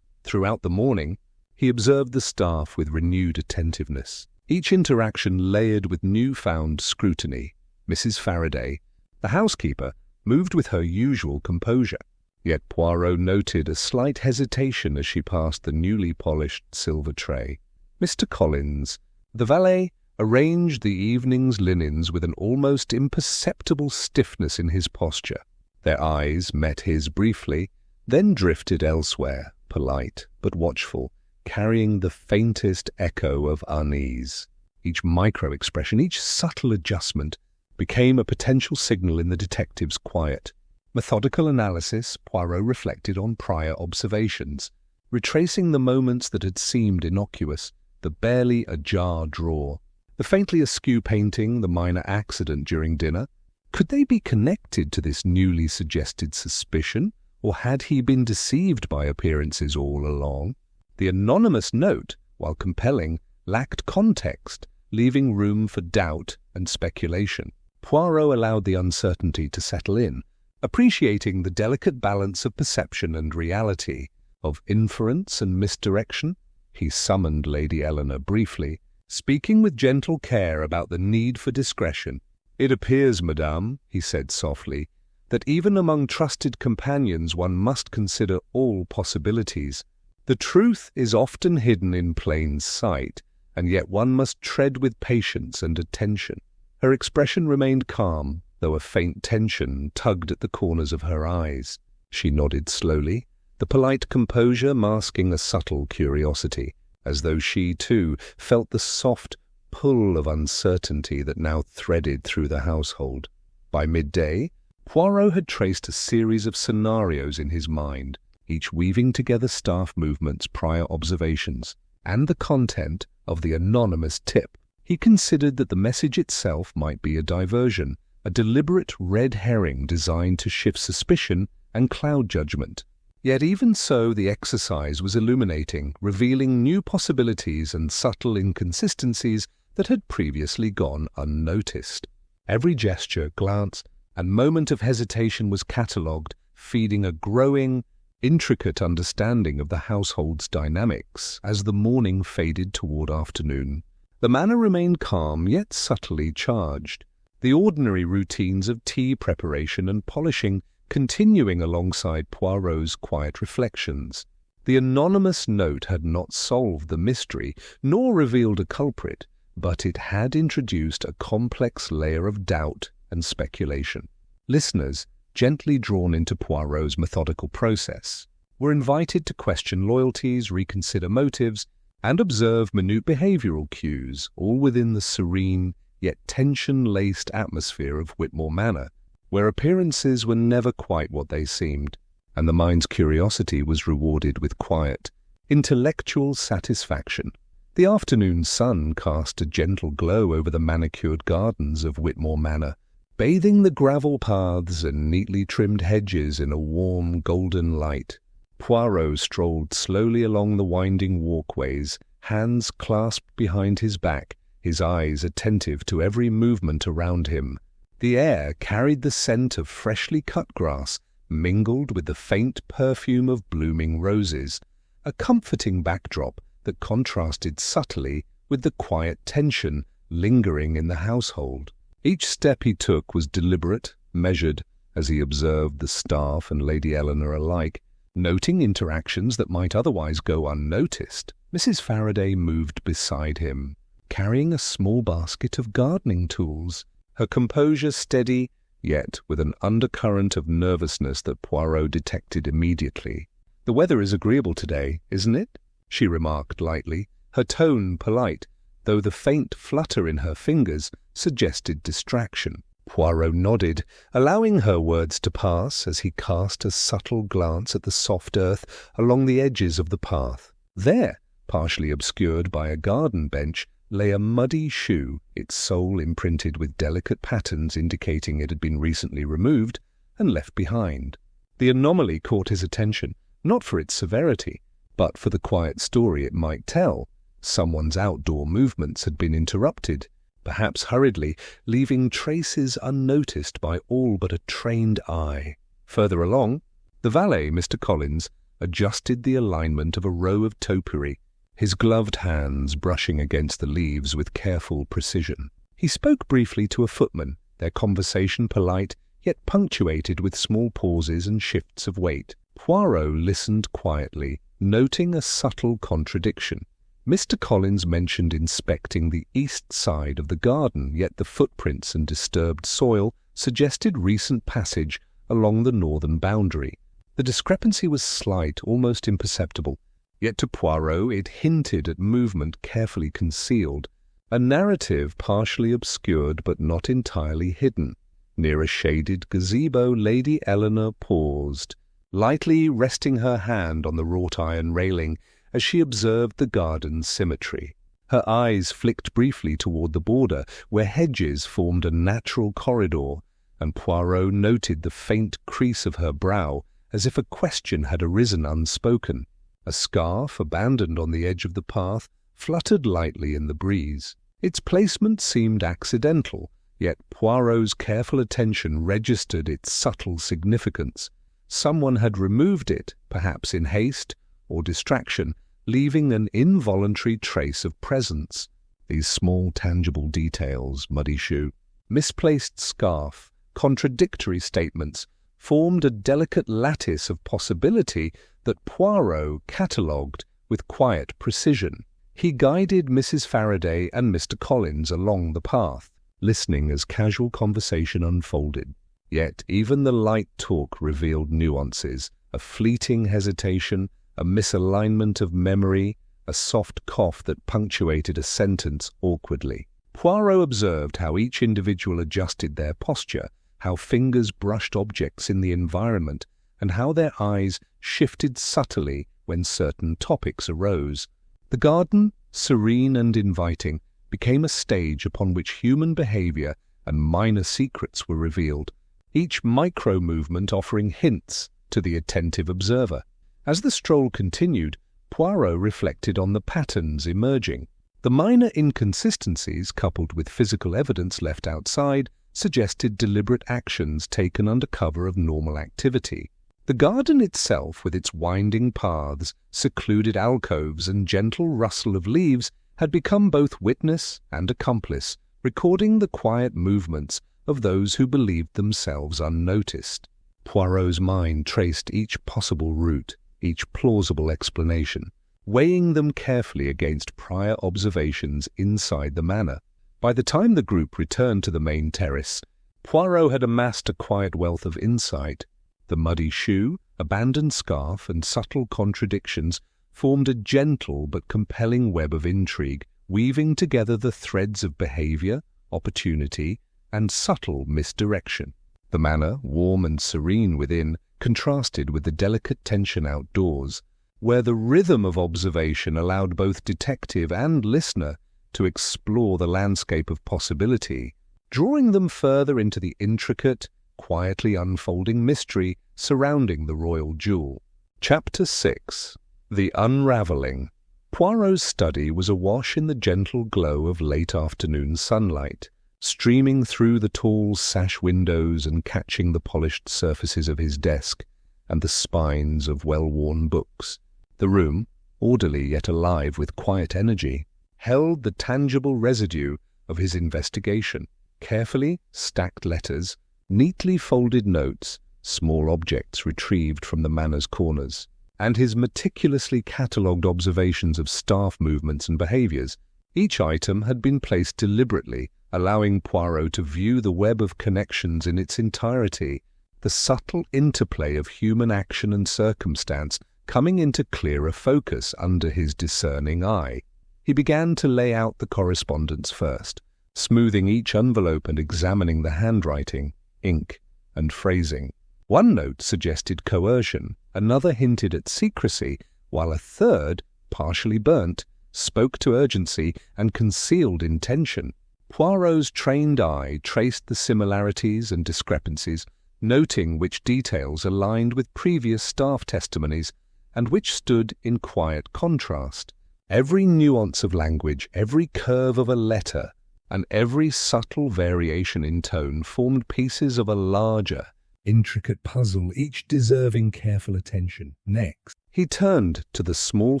Throughout the morning, he observed the staff with renewed attentiveness, each interaction layered with newfound scrutiny. Mrs. Faraday, the housekeeper, moved with her usual composure, yet Poirot noted a slight hesitation as she passed the newly polished silver tray. Mr. Collins, the valet, arranged the evening's linens with an almost imperceptible stiffness in his posture. Their eyes met his briefly, then drifted elsewhere, polite but watchful, carrying the faintest echo of unease. Each micro-expression, each subtle adjustment, became a potential signal in the detective's quiet. Methodical analysis, Poirot reflected on prior observations, retracing the moments that had seemed innocuous, the barely ajar drawer, the faintly askew painting, the minor accident during dinner. Could they be connected to this newly suggested suspicion, or had he been deceived by appearances all along? The anonymous note, while compelling, lacked context, leaving room for doubt and speculation. Poirot allowed the uncertainty to settle in, appreciating the delicate balance of perception and reality, of inference and misdirection. He summoned Lady Eleanor briefly, speaking with gentle care about the need for discretion. "It appears, madame," he said softly, "that even among trusted companions one must consider all possibilities. The truth is often hidden in plain sight, and yet one must tread with patience and attention." Her expression remained calm, though a faint tension tugged at the corners of her eyes. She nodded slowly, the polite composure masking a subtle curiosity, as though she, too, felt the soft pull of uncertainty that now threaded through the household. By midday, Poirot had traced a series of scenarios in his mind, each weaving together staff movements, prior observations, and the content of the anonymous tip. He considered that the message itself might be a diversion, a deliberate red herring designed to shift suspicion and cloud judgment. Yet even so, the exercise was illuminating, revealing new possibilities and subtle inconsistencies that had previously gone unnoticed. Every gesture, glance, and moment of hesitation was catalogued, feeding a growing, intricate understanding of the household's dynamics. As the morning faded toward afternoon, the manor remained calm yet subtly charged, the ordinary routines of tea preparation and polishing continuing alongside Poirot's quiet reflections. The anonymous note had not solved the mystery, nor revealed a culprit, but it had introduced a complex layer of doubt and speculation. Listeners, gently drawn into Poirot's methodical process, were invited to question loyalties, reconsider motives, and observe minute behavioral cues, all within the serene yet tension-laced atmosphere of Whitmore Manor, where appearances were never quite what they seemed, and the mind's curiosity was rewarded with quiet, intellectual satisfaction. The afternoon sun cast a gentle glow over the manicured gardens of Whitmore Manor, bathing the gravel paths and neatly trimmed hedges in a warm golden light. Poirot strolled slowly along the winding walkways, hands clasped behind his back, his eyes attentive to every movement around him. The air carried the scent of freshly cut grass, mingled with the faint perfume of blooming roses, a comforting backdrop that contrasted subtly with the quiet tension lingering in the household. Each step he took was deliberate, measured, as he observed the staff and Lady Eleanor alike, noting interactions that might otherwise go unnoticed. Mrs. Faraday moved beside him, carrying a small basket of gardening tools, her composure steady, yet with an undercurrent of nervousness that Poirot detected immediately. "The weather is agreeable today, isn't it?" she remarked lightly, her tone polite, though the faint flutter in her fingers suggested distraction. Poirot nodded, allowing her words to pass as he cast a subtle glance at the soft earth along the edges of the path. There, partially obscured by a garden bench, lay a muddy shoe, its sole imprinted with delicate patterns indicating it had been recently removed and left behind. The anomaly caught his attention, not for its severity, but for the quiet story it might tell. Someone's outdoor movements had been interrupted, perhaps hurriedly, leaving traces unnoticed by all but a trained eye. Further along, the valet, Mr. Collins, adjusted the alignment of a row of topiary, his gloved hands brushing against the leaves with careful precision. He spoke briefly to a footman, their conversation polite, yet punctuated with small pauses and shifts of weight. Poirot listened quietly, noting a subtle contradiction. Mr. Collins mentioned inspecting the east side of the garden, yet the footprints and disturbed soil suggested recent passage along the northern boundary. The discrepancy was slight, almost imperceptible, yet to Poirot it hinted at movement carefully concealed, a narrative partially obscured but not entirely hidden. Near a shaded gazebo, Lady Eleanor paused, lightly resting her hand on the wrought-iron railing as she observed the garden's symmetry. Her eyes flicked briefly toward the border, where hedges formed a natural corridor, and Poirot noted the faint crease of her brow as if a question had arisen unspoken. A scarf, abandoned on the edge of the path, fluttered lightly in the breeze. Its placement seemed accidental, yet Poirot's careful attention registered its subtle significance. Someone had removed it, perhaps in haste or distraction, leaving an involuntary trace of presence. These small tangible details, muddy shoe, misplaced scarf, contradictory statements, formed a delicate lattice of possibility that Poirot catalogued with quiet precision. He guided Mrs. Faraday and Mr. Collins along the path, listening as casual conversation unfolded. Yet even the light talk revealed nuances, a fleeting hesitation, a misalignment of memory, a soft cough that punctuated a sentence awkwardly. Poirot observed how each individual adjusted their posture, how fingers brushed objects in the environment, and how their eyes shifted subtly when certain topics arose. The garden, serene and inviting, became a stage upon which human behavior and minor secrets were revealed, each micro-movement offering hints to the attentive observer. As the stroll continued, Poirot reflected on the patterns emerging. The minor inconsistencies, coupled with physical evidence left outside, suggested deliberate actions taken under cover of normal activity. The garden itself, with its winding paths, secluded alcoves and gentle rustle of leaves, had become both witness and accomplice, recording the quiet movements of those who believed themselves unnoticed. Poirot's mind traced each possible route, each plausible explanation, weighing them carefully against prior observations inside the manor. By the time the group returned to the main terrace, Poirot had amassed a quiet wealth of insight. The muddy shoe, abandoned scarf, and subtle contradictions formed a gentle but compelling web of intrigue, weaving together the threads of behavior, opportunity, and subtle misdirection. The manor, warm and serene within, contrasted with the delicate tension outdoors, where the rhythm of observation allowed both detective and listener to explore the landscape of possibility, drawing them further into the intricate, quietly unfolding mystery surrounding the royal jewel. Chapter 6. The Unravelling. Poirot's study was awash in the gentle glow of late afternoon sunlight, streaming through the tall sash windows and catching the polished surfaces of his desk and the spines of well-worn books. The room, orderly yet alive with quiet energy, held the tangible residue of his investigation. Carefully stacked letters, neatly folded notes, small objects retrieved from the manor's corners, and his meticulously catalogued observations of staff movements and behaviors. Each item had been placed deliberately, allowing Poirot to view the web of connections in its entirety, the subtle interplay of human action and circumstance coming into clearer focus under his discerning eye. He began to lay out the correspondence first, smoothing each envelope and examining the handwriting, ink, and phrasing. One note suggested coercion, another hinted at secrecy, while a third, partially burnt, spoke to urgency and concealed intention. Poirot's trained eye traced the similarities and discrepancies, noting which details aligned with previous staff testimonies and which stood in quiet contrast. Every nuance of language, every curve of a letter, and every subtle variation in tone formed pieces of a larger, intricate puzzle, each deserving careful attention. Next, he turned to the small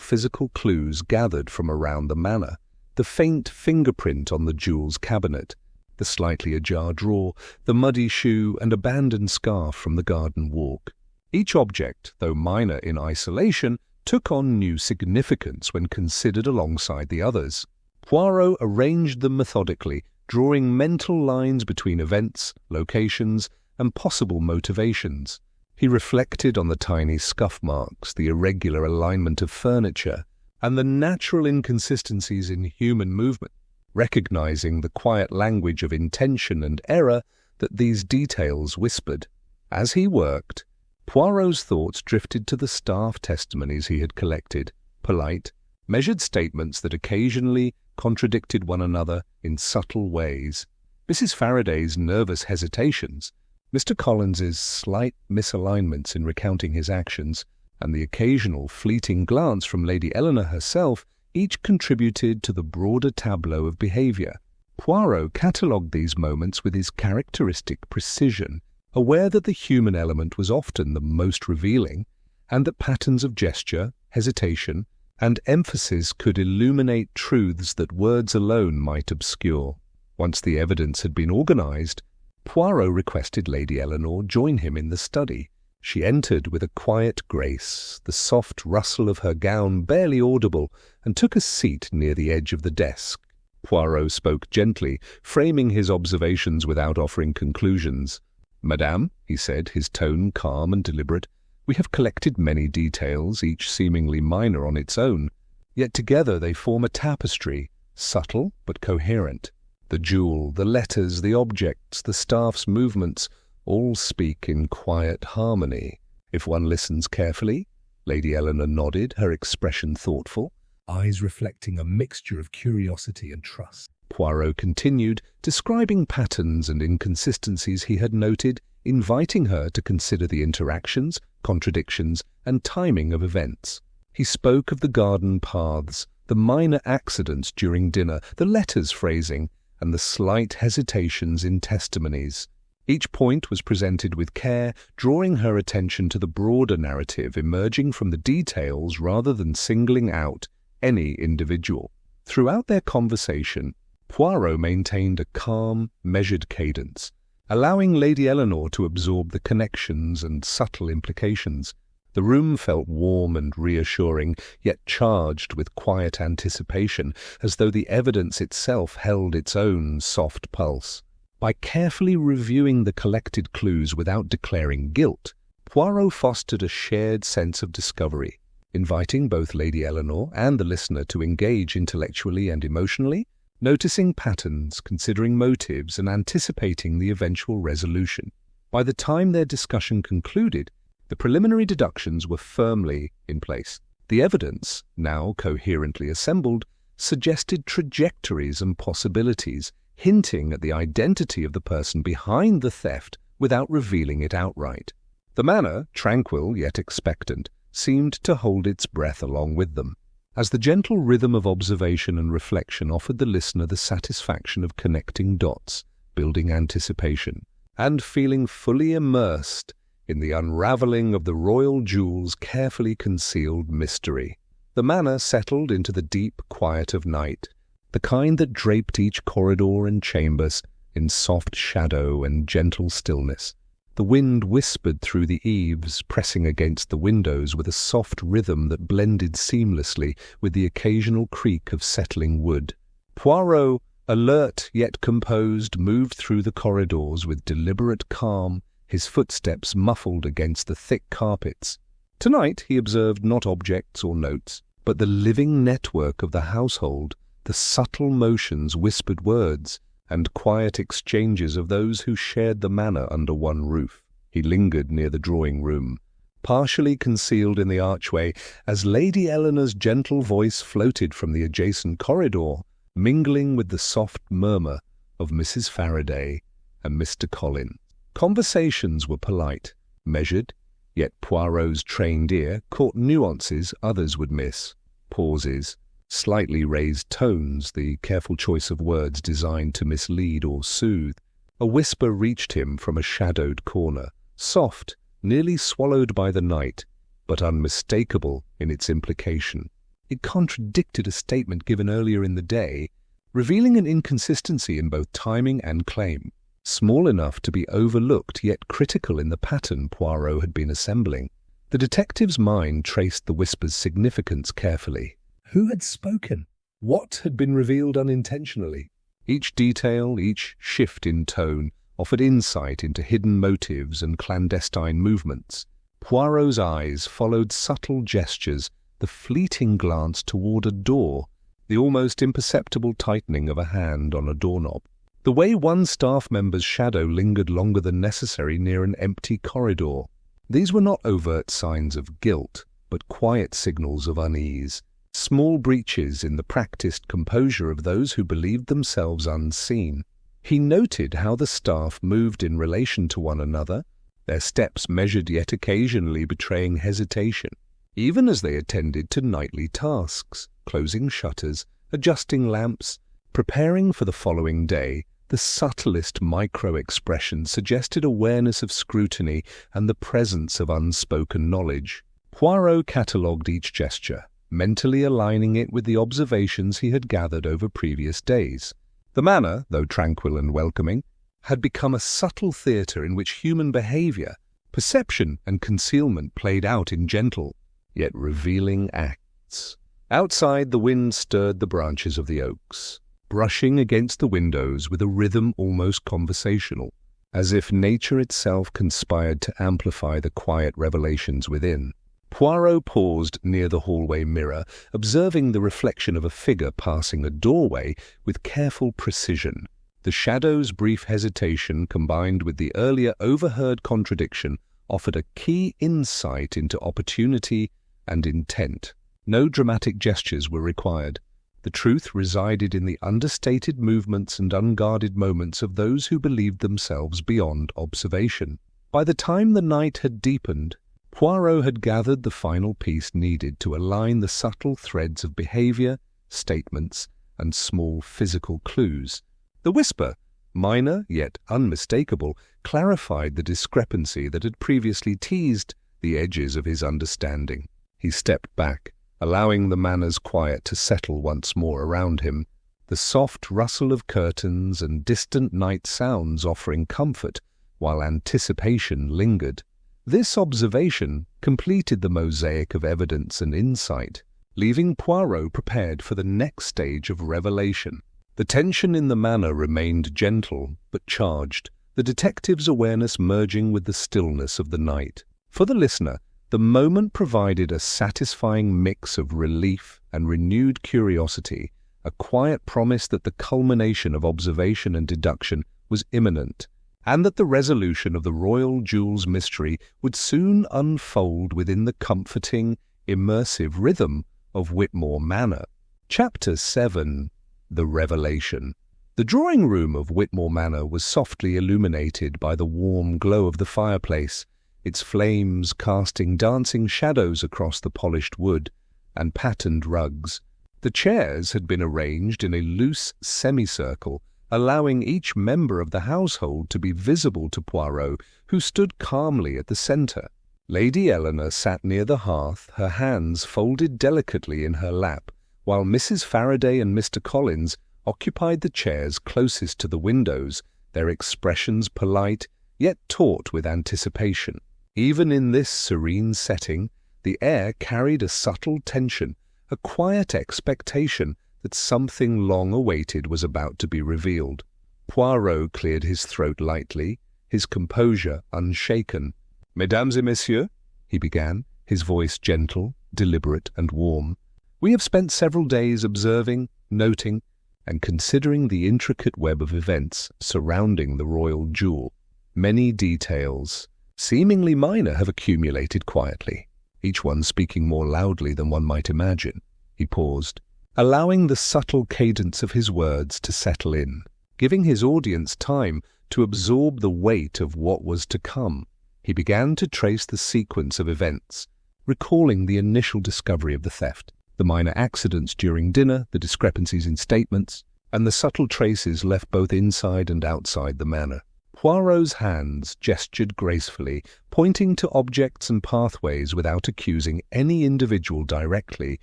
physical clues gathered from around the manor, the faint fingerprint on the jewel's cabinet, the slightly ajar drawer, the muddy shoe, and abandoned scarf from the garden walk. Each object, though minor in isolation, took on new significance when considered alongside the others. Poirot arranged them methodically, drawing mental lines between events, locations, and possible motivations. He reflected on the tiny scuff marks, the irregular alignment of furniture, and the natural inconsistencies in human movement, recognizing the quiet language of intention and error that these details whispered. As he worked, Poirot's thoughts drifted to the staff testimonies he had collected, polite, measured statements that occasionally contradicted one another in subtle ways. Mrs. Faraday's nervous hesitations, Mr. Collins's slight misalignments in recounting his actions, and the occasional fleeting glance from Lady Eleanor herself each contributed to the broader tableau of behavior. Poirot catalogued these moments with his characteristic precision, aware that the human element was often the most revealing, and that patterns of gesture, hesitation, and emphasis could illuminate truths that words alone might obscure. Once the evidence had been organized, Poirot requested Lady Eleanor join him in the study. She entered with a quiet grace, the soft rustle of her gown barely audible, and took a seat near the edge of the desk. Poirot spoke gently, framing his observations without offering conclusions. "Madame," he said, his tone calm and deliberate, "we have collected many details, each seemingly minor on its own, yet together they form a tapestry, subtle but coherent. The jewel, the letters, the objects, the staff's movements, all speak in quiet harmony. If one listens carefully, Lady Eleanor nodded, her expression thoughtful. Eyes reflecting a mixture of curiosity and trust. Poirot continued, describing patterns and inconsistencies he had noted, inviting her to consider the interactions, contradictions, and timing of events. He spoke of the garden paths, the minor accidents during dinner, the letters phrasing, and the slight hesitations in testimonies. Each point was presented with care, drawing her attention to the broader narrative emerging from the details rather than singling out any individual. Throughout their conversation, Poirot maintained a calm, measured cadence, allowing Lady Eleanor to absorb the connections and subtle implications. The room felt warm and reassuring, yet charged with quiet anticipation, as though the evidence itself held its own soft pulse. By carefully reviewing the collected clues without declaring guilt, Poirot fostered a shared sense of discovery, inviting both Lady Eleanor and the listener to engage intellectually and emotionally, noticing patterns, considering motives, and anticipating the eventual resolution. By the time their discussion concluded, the preliminary deductions were firmly in place. The evidence, now coherently assembled, suggested trajectories and possibilities, hinting at the identity of the person behind the theft without revealing it outright. The manor, tranquil yet expectant, seemed to hold its breath along with them, as the gentle rhythm of observation and reflection offered the listener the satisfaction of connecting dots, building anticipation, and feeling fully immersed in the unravelling of the royal jewel's carefully concealed mystery. The manor settled into the deep quiet of night, the kind that draped each corridor and chambers in soft shadow and gentle stillness. The wind whispered through the eaves, pressing against the windows with a soft rhythm that blended seamlessly with the occasional creak of settling wood. Poirot, alert yet composed, moved through the corridors with deliberate calm, his footsteps muffled against the thick carpets. Tonight he observed not objects or notes, but the living network of the household, the subtle motions, whispered words, and quiet exchanges of those who shared the manor under one roof. He lingered near the drawing-room, partially concealed in the archway, as Lady Eleanor's gentle voice floated from the adjacent corridor, mingling with the soft murmur of Mrs. Faraday and Mr. Collins. Conversations were polite, measured, yet Poirot's trained ear caught nuances others would miss, pauses, slightly raised tones, the careful choice of words designed to mislead or soothe. A whisper reached him from a shadowed corner, soft, nearly swallowed by the night, but unmistakable in its implication. It contradicted a statement given earlier in the day, revealing an inconsistency in both timing and claim, small enough to be overlooked yet critical in the pattern Poirot had been assembling. The detective's mind traced the whisper's significance carefully. Who had spoken? What had been revealed unintentionally? Each detail, each shift in tone, offered insight into hidden motives and clandestine movements. Poirot's eyes followed subtle gestures, the fleeting glance toward a door, the almost imperceptible tightening of a hand on a doorknob, the way one staff member's shadow lingered longer than necessary near an empty corridor. These were not overt signs of guilt, but quiet signals of unease, small breaches in the practiced composure of those who believed themselves unseen. He noted how the staff moved in relation to one another, their steps measured yet occasionally betraying hesitation, even as they attended to nightly tasks, closing shutters, adjusting lamps, preparing for the following day. The subtlest micro-expression suggested awareness of scrutiny and the presence of unspoken knowledge. Poirot catalogued each gesture, mentally aligning it with the observations he had gathered over previous days. The manor, though tranquil and welcoming, had become a subtle theatre in which human behaviour, perception and concealment played out in gentle, yet revealing acts. Outside, the wind stirred the branches of the oaks, brushing against the windows with a rhythm almost conversational, as if nature itself conspired to amplify the quiet revelations within. Poirot paused near the hallway mirror, observing the reflection of a figure passing a doorway with careful precision. The shadow's brief hesitation, combined with the earlier overheard contradiction, offered a key insight into opportunity and intent. No dramatic gestures were required. The truth resided in the understated movements and unguarded moments of those who believed themselves beyond observation. By the time the night had deepened, Poirot had gathered the final piece needed to align the subtle threads of behavior, statements, and small physical clues. The whisper, minor yet unmistakable, clarified the discrepancy that had previously teased the edges of his understanding. He stepped back, allowing the Manor's quiet to settle once more around him, the soft rustle of curtains and distant night sounds offering comfort while anticipation lingered. This observation completed the mosaic of evidence and insight, leaving Poirot prepared for the next stage of revelation. The tension in the Manor remained gentle but charged, the detective's awareness merging with the stillness of the night. For the listener, the moment provided a satisfying mix of relief and renewed curiosity, a quiet promise that the culmination of observation and deduction was imminent, and that the resolution of the royal jewel's mystery would soon unfold within the comforting, immersive rhythm of Whitmore Manor. Chapter 7. The Revelation. The drawing-room of Whitmore Manor was softly illuminated by the warm glow of the fireplace, its flames casting dancing shadows across the polished wood and patterned rugs. The chairs had been arranged in a loose semicircle, allowing each member of the household to be visible to Poirot, who stood calmly at the centre. Lady Eleanor sat near the hearth, her hands folded delicately in her lap, while Mrs. Faraday and Mr. Collins occupied the chairs closest to the windows, their expressions polite, yet taut with anticipation. Even in this serene setting, the air carried a subtle tension, a quiet expectation that something long awaited was about to be revealed. Poirot cleared his throat lightly, his composure unshaken. "Mesdames et messieurs," he began, his voice gentle, deliberate, and warm, "we have spent several days observing, noting, and considering the intricate web of events surrounding the royal jewel. Many details, seemingly minor, have accumulated quietly, each one speaking more loudly than one might imagine." He paused, allowing the subtle cadence of his words to settle in, giving his audience time to absorb the weight of what was to come. He began to trace the sequence of events, recalling the initial discovery of the theft, the minor accidents during dinner, the discrepancies in statements, and the subtle traces left both inside and outside the manor. Poirot's hands gestured gracefully, pointing to objects and pathways without accusing any individual directly,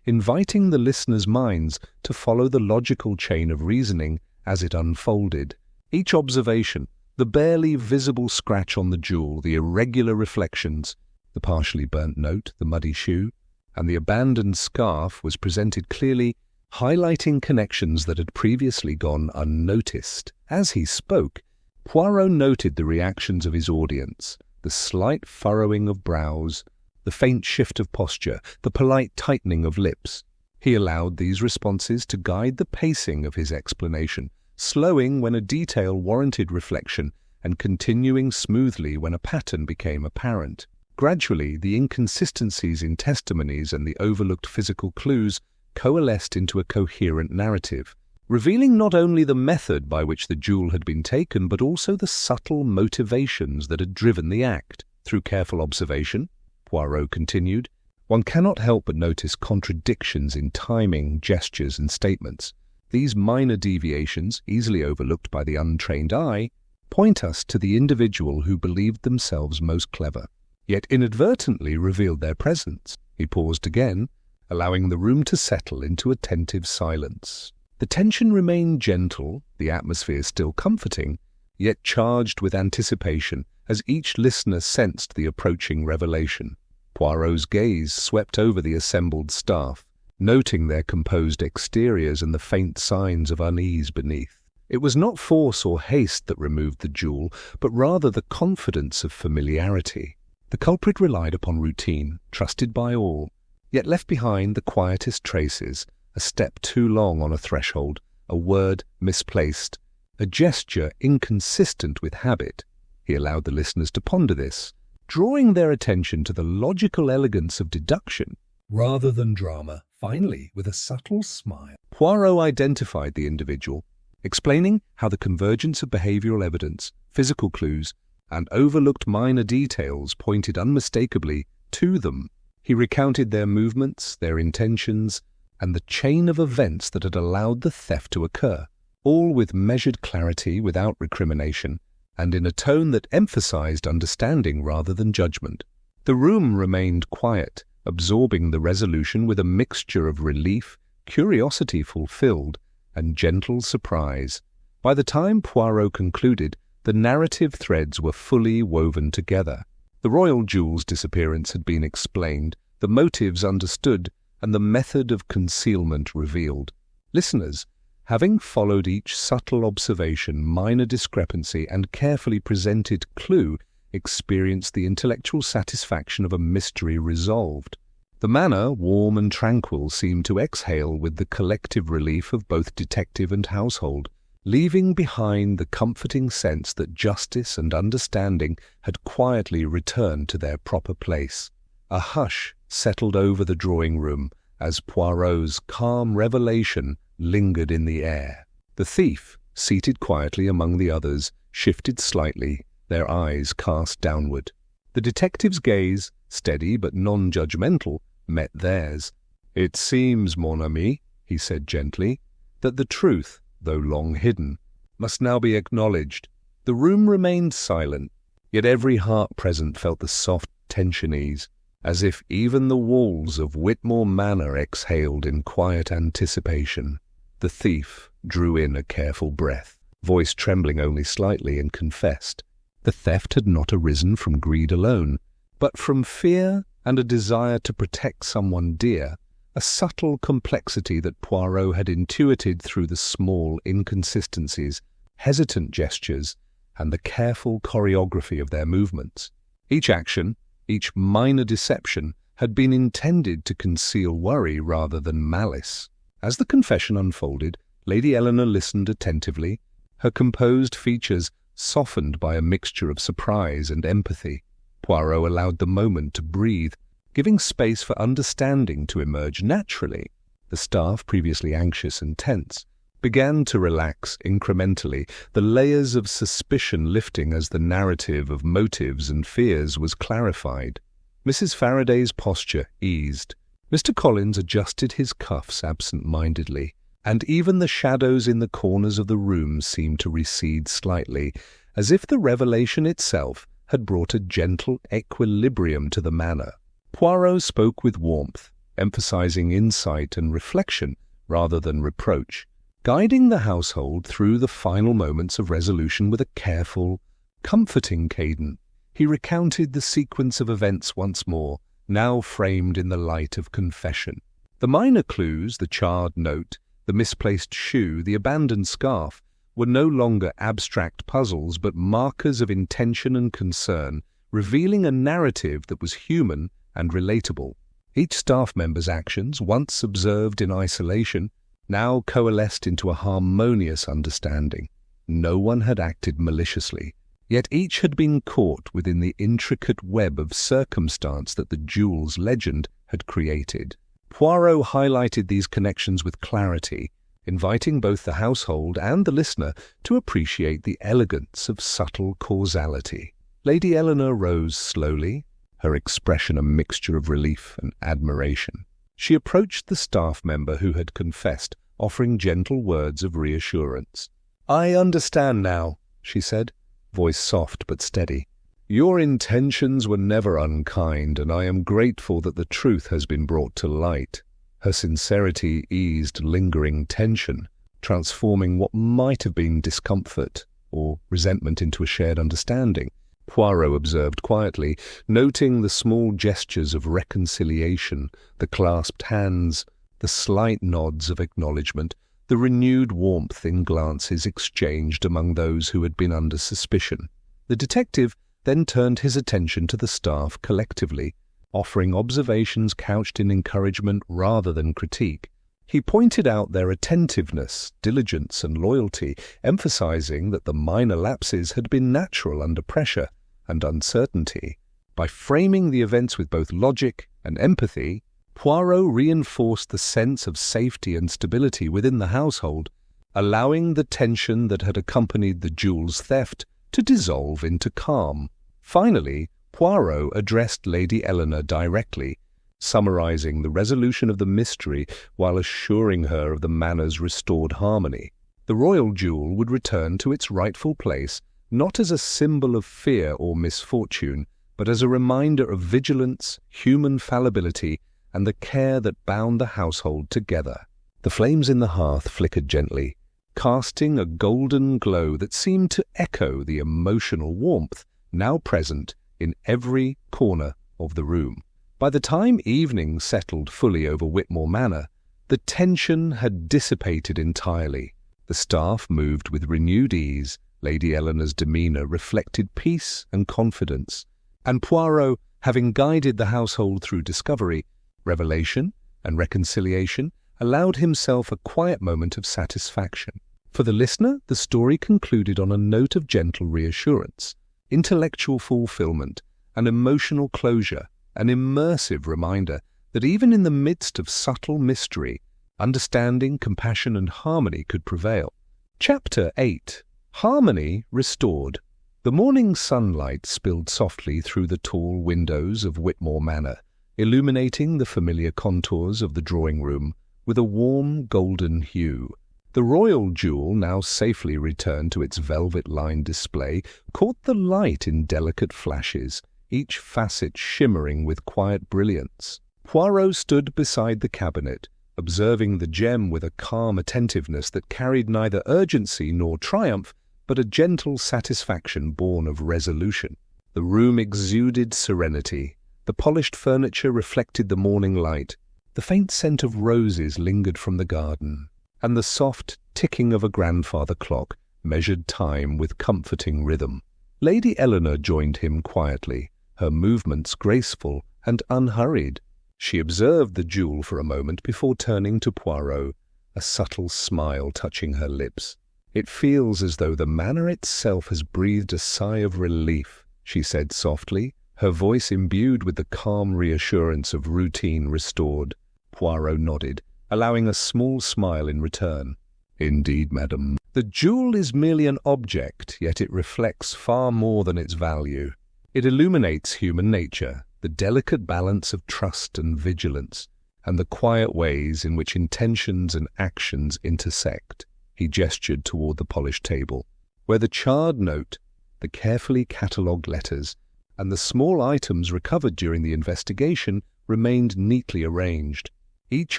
inviting the listeners' minds to follow the logical chain of reasoning as it unfolded. Each observation, the barely visible scratch on the jewel, the irregular reflections, the partially burnt note, the muddy shoe, and the abandoned scarf, was presented clearly, highlighting connections that had previously gone unnoticed. As he spoke, Poirot noted the reactions of his audience, the slight furrowing of brows, the faint shift of posture, the polite tightening of lips. He allowed these responses to guide the pacing of his explanation, slowing when a detail warranted reflection and continuing smoothly when a pattern became apparent. Gradually, the inconsistencies in testimonies and the overlooked physical clues coalesced into a coherent narrative, revealing not only the method by which the jewel had been taken, but also the subtle motivations that had driven the act. Through careful observation, Poirot continued, one cannot help but notice contradictions in timing, gestures, and statements. These minor deviations, easily overlooked by the untrained eye, point us to the individual who believed themselves most clever, yet inadvertently revealed their presence. He paused again, allowing the room to settle into attentive silence. The tension remained gentle, the atmosphere still comforting, yet charged with anticipation as each listener sensed the approaching revelation. Poirot's gaze swept over the assembled staff, noting their composed exteriors and the faint signs of unease beneath. It was not force or haste that removed the jewel, but rather the confidence of familiarity. The culprit relied upon routine, trusted by all, yet left behind the quietest traces, a step too long on a threshold, a word misplaced, a gesture inconsistent with habit. He allowed the listeners to ponder this, drawing their attention to the logical elegance of deduction, rather than drama, finally with a subtle smile. Poirot identified the individual, explaining how the convergence of behavioral evidence, physical clues, and overlooked minor details pointed unmistakably to them. He recounted their movements, their intentions, and the chain of events that had allowed the theft to occur, all with measured clarity, without recrimination, and in a tone that emphasized understanding rather than judgment. The room remained quiet, absorbing the resolution with a mixture of relief, curiosity fulfilled, and gentle surprise. By the time Poirot concluded, the narrative threads were fully woven together. The royal jewel's disappearance had been explained, the motives understood, and the method of concealment revealed. Listeners, having followed each subtle observation, minor discrepancy, and carefully presented clue, experienced the intellectual satisfaction of a mystery resolved. The manor, warm and tranquil, seemed to exhale with the collective relief of both detective and household, leaving behind the comforting sense that justice and understanding had quietly returned to their proper place. A hush settled over the drawing-room as Poirot's calm revelation lingered in the air. The thief, seated quietly among the others, shifted slightly, their eyes cast downward. The detective's gaze, steady but non-judgmental, met theirs. "It seems, mon ami," he said gently, "that the truth, though long hidden, must now be acknowledged." The room remained silent, yet every heart present felt the soft tension ease, as if even the walls of Whitmore Manor exhaled in quiet anticipation. The thief drew in a careful breath, voice trembling only slightly, and confessed. The theft had not arisen from greed alone, but from fear and a desire to protect someone dear, a subtle complexity that Poirot had intuited through the small inconsistencies, hesitant gestures, and the careful choreography of their movements. Each action, each minor deception, had been intended to conceal worry rather than malice. As the confession unfolded, Lady Eleanor listened attentively, her composed features softened by a mixture of surprise and empathy. Poirot allowed the moment to breathe, giving space for understanding to emerge naturally. The staff, previously anxious and tense, began to relax incrementally, the layers of suspicion lifting as the narrative of motives and fears was clarified. Mrs. Faraday's posture eased. Mr. Collins adjusted his cuffs absent-mindedly, and even the shadows in the corners of the room seemed to recede slightly, as if the revelation itself had brought a gentle equilibrium to the manor. Poirot spoke with warmth, emphasizing insight and reflection rather than reproach, guiding the household through the final moments of resolution with a careful, comforting cadence. He recounted the sequence of events once more, now framed in the light of confession. The minor clues, the charred note, the misplaced shoe, the abandoned scarf, were no longer abstract puzzles but markers of intention and concern, revealing a narrative that was human and relatable. Each staff member's actions, once observed in isolation, now coalesced into a harmonious understanding. No one had acted maliciously, yet each had been caught within the intricate web of circumstance that the jewel's legend had created. Poirot highlighted these connections with clarity, inviting both the household and the listener to appreciate the elegance of subtle causality. Lady Eleanor rose slowly, her expression a mixture of relief and admiration. She approached the staff member who had confessed, offering gentle words of reassurance. "I understand now," she said, voice soft but steady. "Your intentions were never unkind, and I am grateful that the truth has been brought to light." Her sincerity eased lingering tension, transforming what might have been discomfort or resentment into a shared understanding. Poirot observed quietly, noting the small gestures of reconciliation, the clasped hands, the slight nods of acknowledgement, the renewed warmth in glances exchanged among those who had been under suspicion. The detective then turned his attention to the staff collectively, offering observations couched in encouragement rather than critique. He pointed out their attentiveness, diligence, and loyalty, emphasizing that the minor lapses had been natural under pressure and uncertainty. By framing the events with both logic and empathy, Poirot reinforced the sense of safety and stability within the household, allowing the tension that had accompanied the jewel's theft to dissolve into calm. Finally, Poirot addressed Lady Eleanor directly, summarizing the resolution of the mystery while assuring her of the manor's restored harmony. The royal jewel would return to its rightful place, not as a symbol of fear or misfortune, but as a reminder of vigilance, human fallibility, and the care that bound the household together. The flames in the hearth flickered gently, casting a golden glow that seemed to echo the emotional warmth now present in every corner of the room. By the time evening settled fully over Whitmore Manor, the tension had dissipated entirely. The staff moved with renewed ease, Lady Eleanor's demeanour reflected peace and confidence, and Poirot, having guided the household through discovery, revelation, and reconciliation, allowed himself a quiet moment of satisfaction. For the listener, the story concluded on a note of gentle reassurance, intellectual fulfillment, and emotional closure, an immersive reminder that even in the midst of subtle mystery, understanding, compassion, and harmony could prevail. Chapter 8. Harmony Restored. The morning sunlight spilled softly through the tall windows of Whitmore Manor, illuminating the familiar contours of the drawing-room with a warm golden hue. The royal jewel, now safely returned to its velvet-lined display, caught the light in delicate flashes, each facet shimmering with quiet brilliance. Poirot stood beside the cabinet, observing the gem with a calm attentiveness that carried neither urgency nor triumph, but a gentle satisfaction born of resolution. The room exuded serenity. The polished furniture reflected the morning light. The faint scent of roses lingered from the garden, and the soft ticking of a grandfather clock measured time with comforting rhythm. Lady Eleanor joined him quietly, her movements graceful and unhurried. She observed the jewel for a moment before turning to Poirot, a subtle smile touching her lips. "It feels as though the manor itself has breathed a sigh of relief," she said softly, her voice imbued with the calm reassurance of routine restored. Poirot nodded, allowing a small smile in return. "Indeed, madam. The jewel is merely an object, yet it reflects far more than its value. It illuminates human nature, the delicate balance of trust and vigilance, and the quiet ways in which intentions and actions intersect." He gestured toward the polished table, where the charred note, the carefully catalogued letters, and the small items recovered during the investigation remained neatly arranged. Each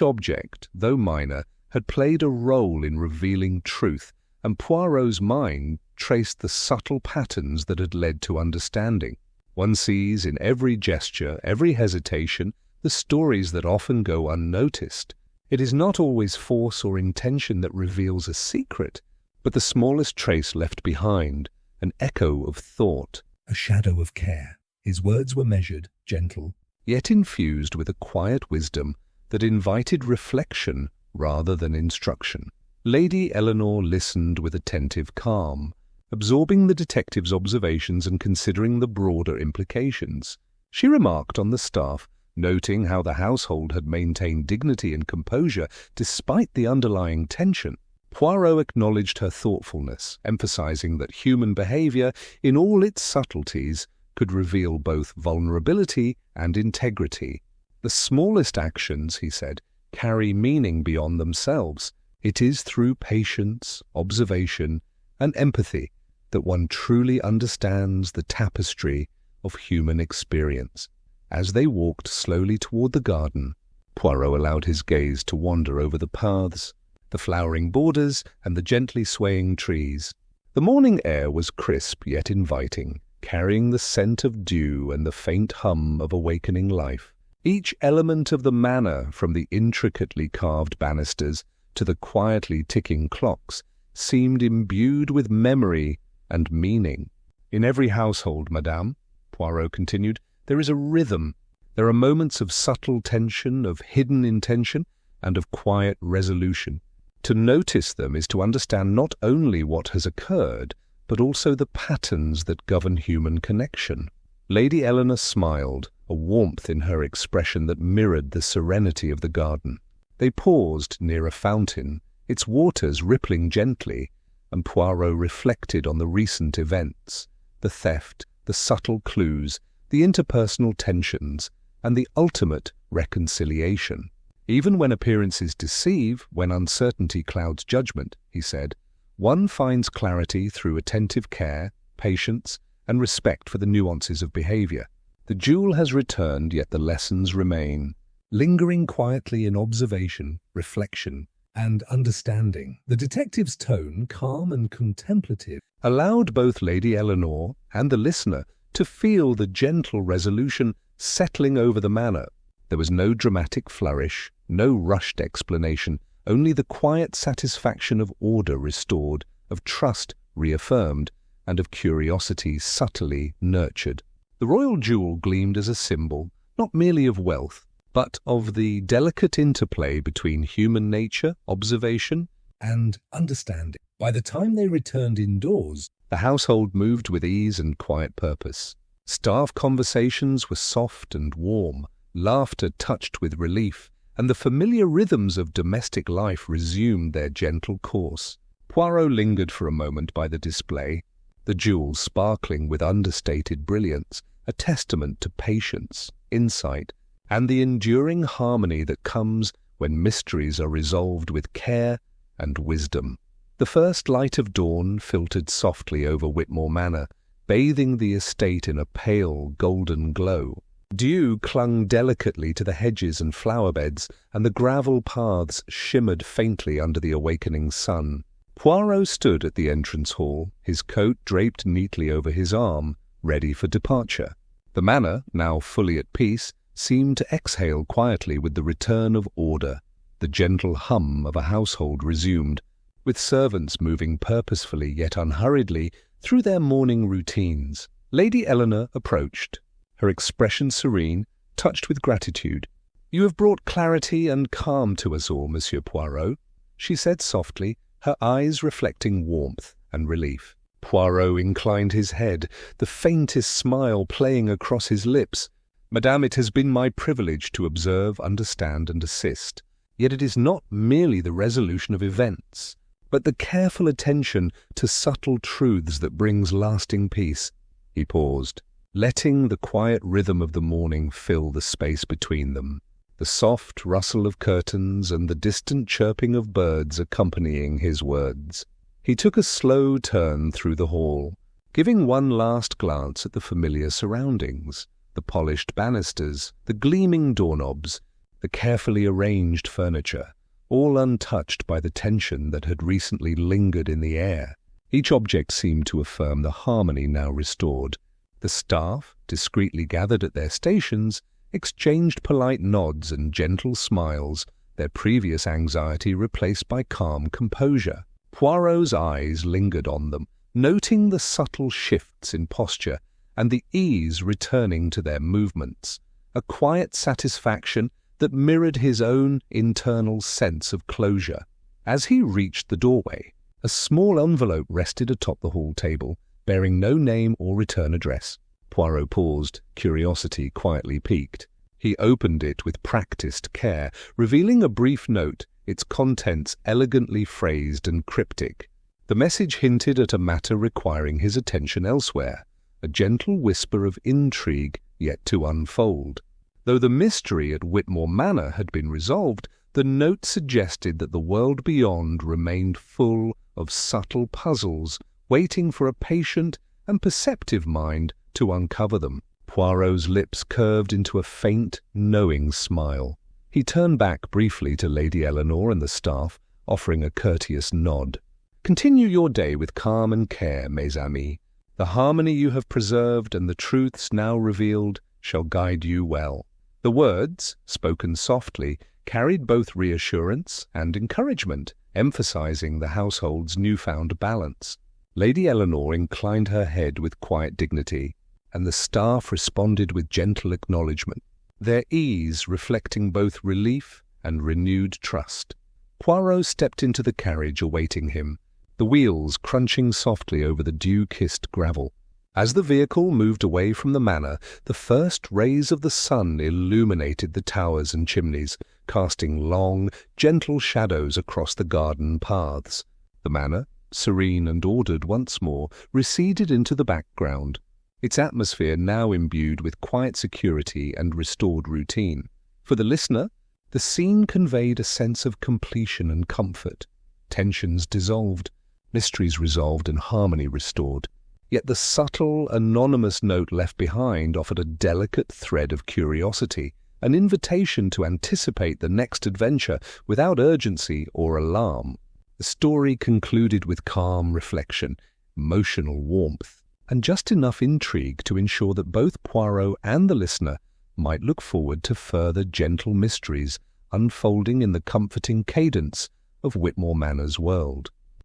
object, though minor, had played a role in revealing truth, and Poirot's mind traced the subtle patterns that had led to understanding. One sees in every gesture, every hesitation, the stories that often go unnoticed. It is not always force or intention that reveals a secret, but the smallest trace left behind, an echo of thought. A shadow of care. His words were measured, gentle, yet infused with a quiet wisdom that invited reflection rather than instruction. Lady Eleanor listened with attentive calm, absorbing the detective's observations and considering the broader implications. She remarked on the staff, noting how the household had maintained dignity and composure despite the underlying tension. Poirot acknowledged her thoughtfulness, emphasizing that human behavior, in all its subtleties, could reveal both vulnerability and integrity. "The smallest actions," he said, "carry meaning beyond themselves. It is through patience, observation, and empathy that one truly understands the tapestry of human experience." As they walked slowly toward the garden, Poirot allowed his gaze to wander over the paths, the flowering borders, and the gently swaying trees. The morning air was crisp yet inviting, carrying the scent of dew and the faint hum of awakening life. Each element of the manor, from the intricately carved banisters to the quietly ticking clocks, seemed imbued with memory and meaning. "In every household, madame," Poirot continued, "there is a rhythm. There are moments of subtle tension, of hidden intention, and of quiet resolution. To notice them is to understand not only what has occurred, but also the patterns that govern human connection." Lady Eleanor smiled, a warmth in her expression that mirrored the serenity of the garden. They paused near a fountain, its waters rippling gently, and Poirot reflected on the recent events, the theft, the subtle clues, the interpersonal tensions, and the ultimate reconciliation. Even when appearances deceive, when uncertainty clouds judgment, he said, one finds clarity through attentive care, patience, and respect for the nuances of behavior. The jewel has returned, yet the lessons remain. Lingering quietly in observation, reflection, and understanding, the detective's tone, calm and contemplative, allowed both Lady Eleanor and the listener to feel the gentle resolution settling over the manor. There was no dramatic flourish, no rushed explanation, only the quiet satisfaction of order restored, of trust reaffirmed, and of curiosity subtly nurtured. The royal jewel gleamed as a symbol, not merely of wealth, but of the delicate interplay between human nature, observation, and understanding. By the time they returned indoors, the household moved with ease and quiet purpose. Staff conversations were soft and warm, laughter touched with relief, and the familiar rhythms of domestic life resumed their gentle course. Poirot lingered for a moment by the display, the jewel sparkling with understated brilliance, a testament to patience, insight, and the enduring harmony that comes when mysteries are resolved with care and wisdom. The first light of dawn filtered softly over Whitmore Manor, bathing the estate in a pale golden glow. Dew clung delicately to the hedges and flower beds, and the gravel paths shimmered faintly under the awakening sun. Poirot stood at the entrance hall, his coat draped neatly over his arm, ready for departure. The manor, now fully at peace, seemed to exhale quietly with the return of order. The gentle hum of a household resumed, with servants moving purposefully yet unhurriedly through their morning routines. Lady Eleanor approached, her expression serene, touched with gratitude. "You have brought clarity and calm to us all, Monsieur Poirot," she said softly, her eyes reflecting warmth and relief. Poirot inclined his head, the faintest smile playing across his lips. "Madame, it has been my privilege to observe, understand, and assist. Yet it is not merely the resolution of events, but the careful attention to subtle truths that brings lasting peace." He paused, letting the quiet rhythm of the morning fill the space between them, the soft rustle of curtains and the distant chirping of birds accompanying his words. He took a slow turn through the hall, giving one last glance at the familiar surroundings, the polished banisters, the gleaming doorknobs, the carefully arranged furniture, all untouched by the tension that had recently lingered in the air. Each object seemed to affirm the harmony now restored. The staff, discreetly gathered at their stations, exchanged polite nods and gentle smiles, their previous anxiety replaced by calm composure. Poirot's eyes lingered on them, noting the subtle shifts in posture and the ease returning to their movements, a quiet satisfaction that mirrored his own internal sense of closure. As he reached the doorway, a small envelope rested atop the hall table, bearing no name or return address. Poirot paused, curiosity quietly piqued. He opened it with practiced care, revealing a brief note, its contents elegantly phrased and cryptic. The message hinted at a matter requiring his attention elsewhere, a gentle whisper of intrigue yet to unfold. Though the mystery at Whitmore Manor had been resolved, the note suggested that the world beyond remained full of subtle puzzles, waiting for a patient and perceptive mind to uncover them. Poirot's lips curved into a faint, knowing smile. He turned back briefly to Lady Eleanor and the staff, offering a courteous nod. "Continue your day with calm and care, mes amis. The harmony you have preserved and the truths now revealed shall guide you well." The words, spoken softly, carried both reassurance and encouragement, emphasizing the household's newfound balance. Lady Eleanor inclined her head with quiet dignity, and the staff responded with gentle acknowledgment, their ease reflecting both relief and renewed trust. Poirot stepped into the carriage awaiting him, the wheels crunching softly over the dew-kissed gravel. As the vehicle moved away from the manor, the first rays of the sun illuminated the towers and chimneys, casting long, gentle shadows across the garden paths. The manor, serene and ordered once more, receded into the background, its atmosphere now imbued with quiet security and restored routine. For the listener, the scene conveyed a sense of completion and comfort. Tensions dissolved, mysteries resolved and harmony restored. Yet the subtle, anonymous note left behind offered a delicate thread of curiosity, an invitation to anticipate the next adventure without urgency or alarm. The story concluded with calm reflection, emotional warmth, and just enough intrigue to ensure that both Poirot and the listener might look forward to further gentle mysteries unfolding in the comforting cadence of Whitmore Manor's world.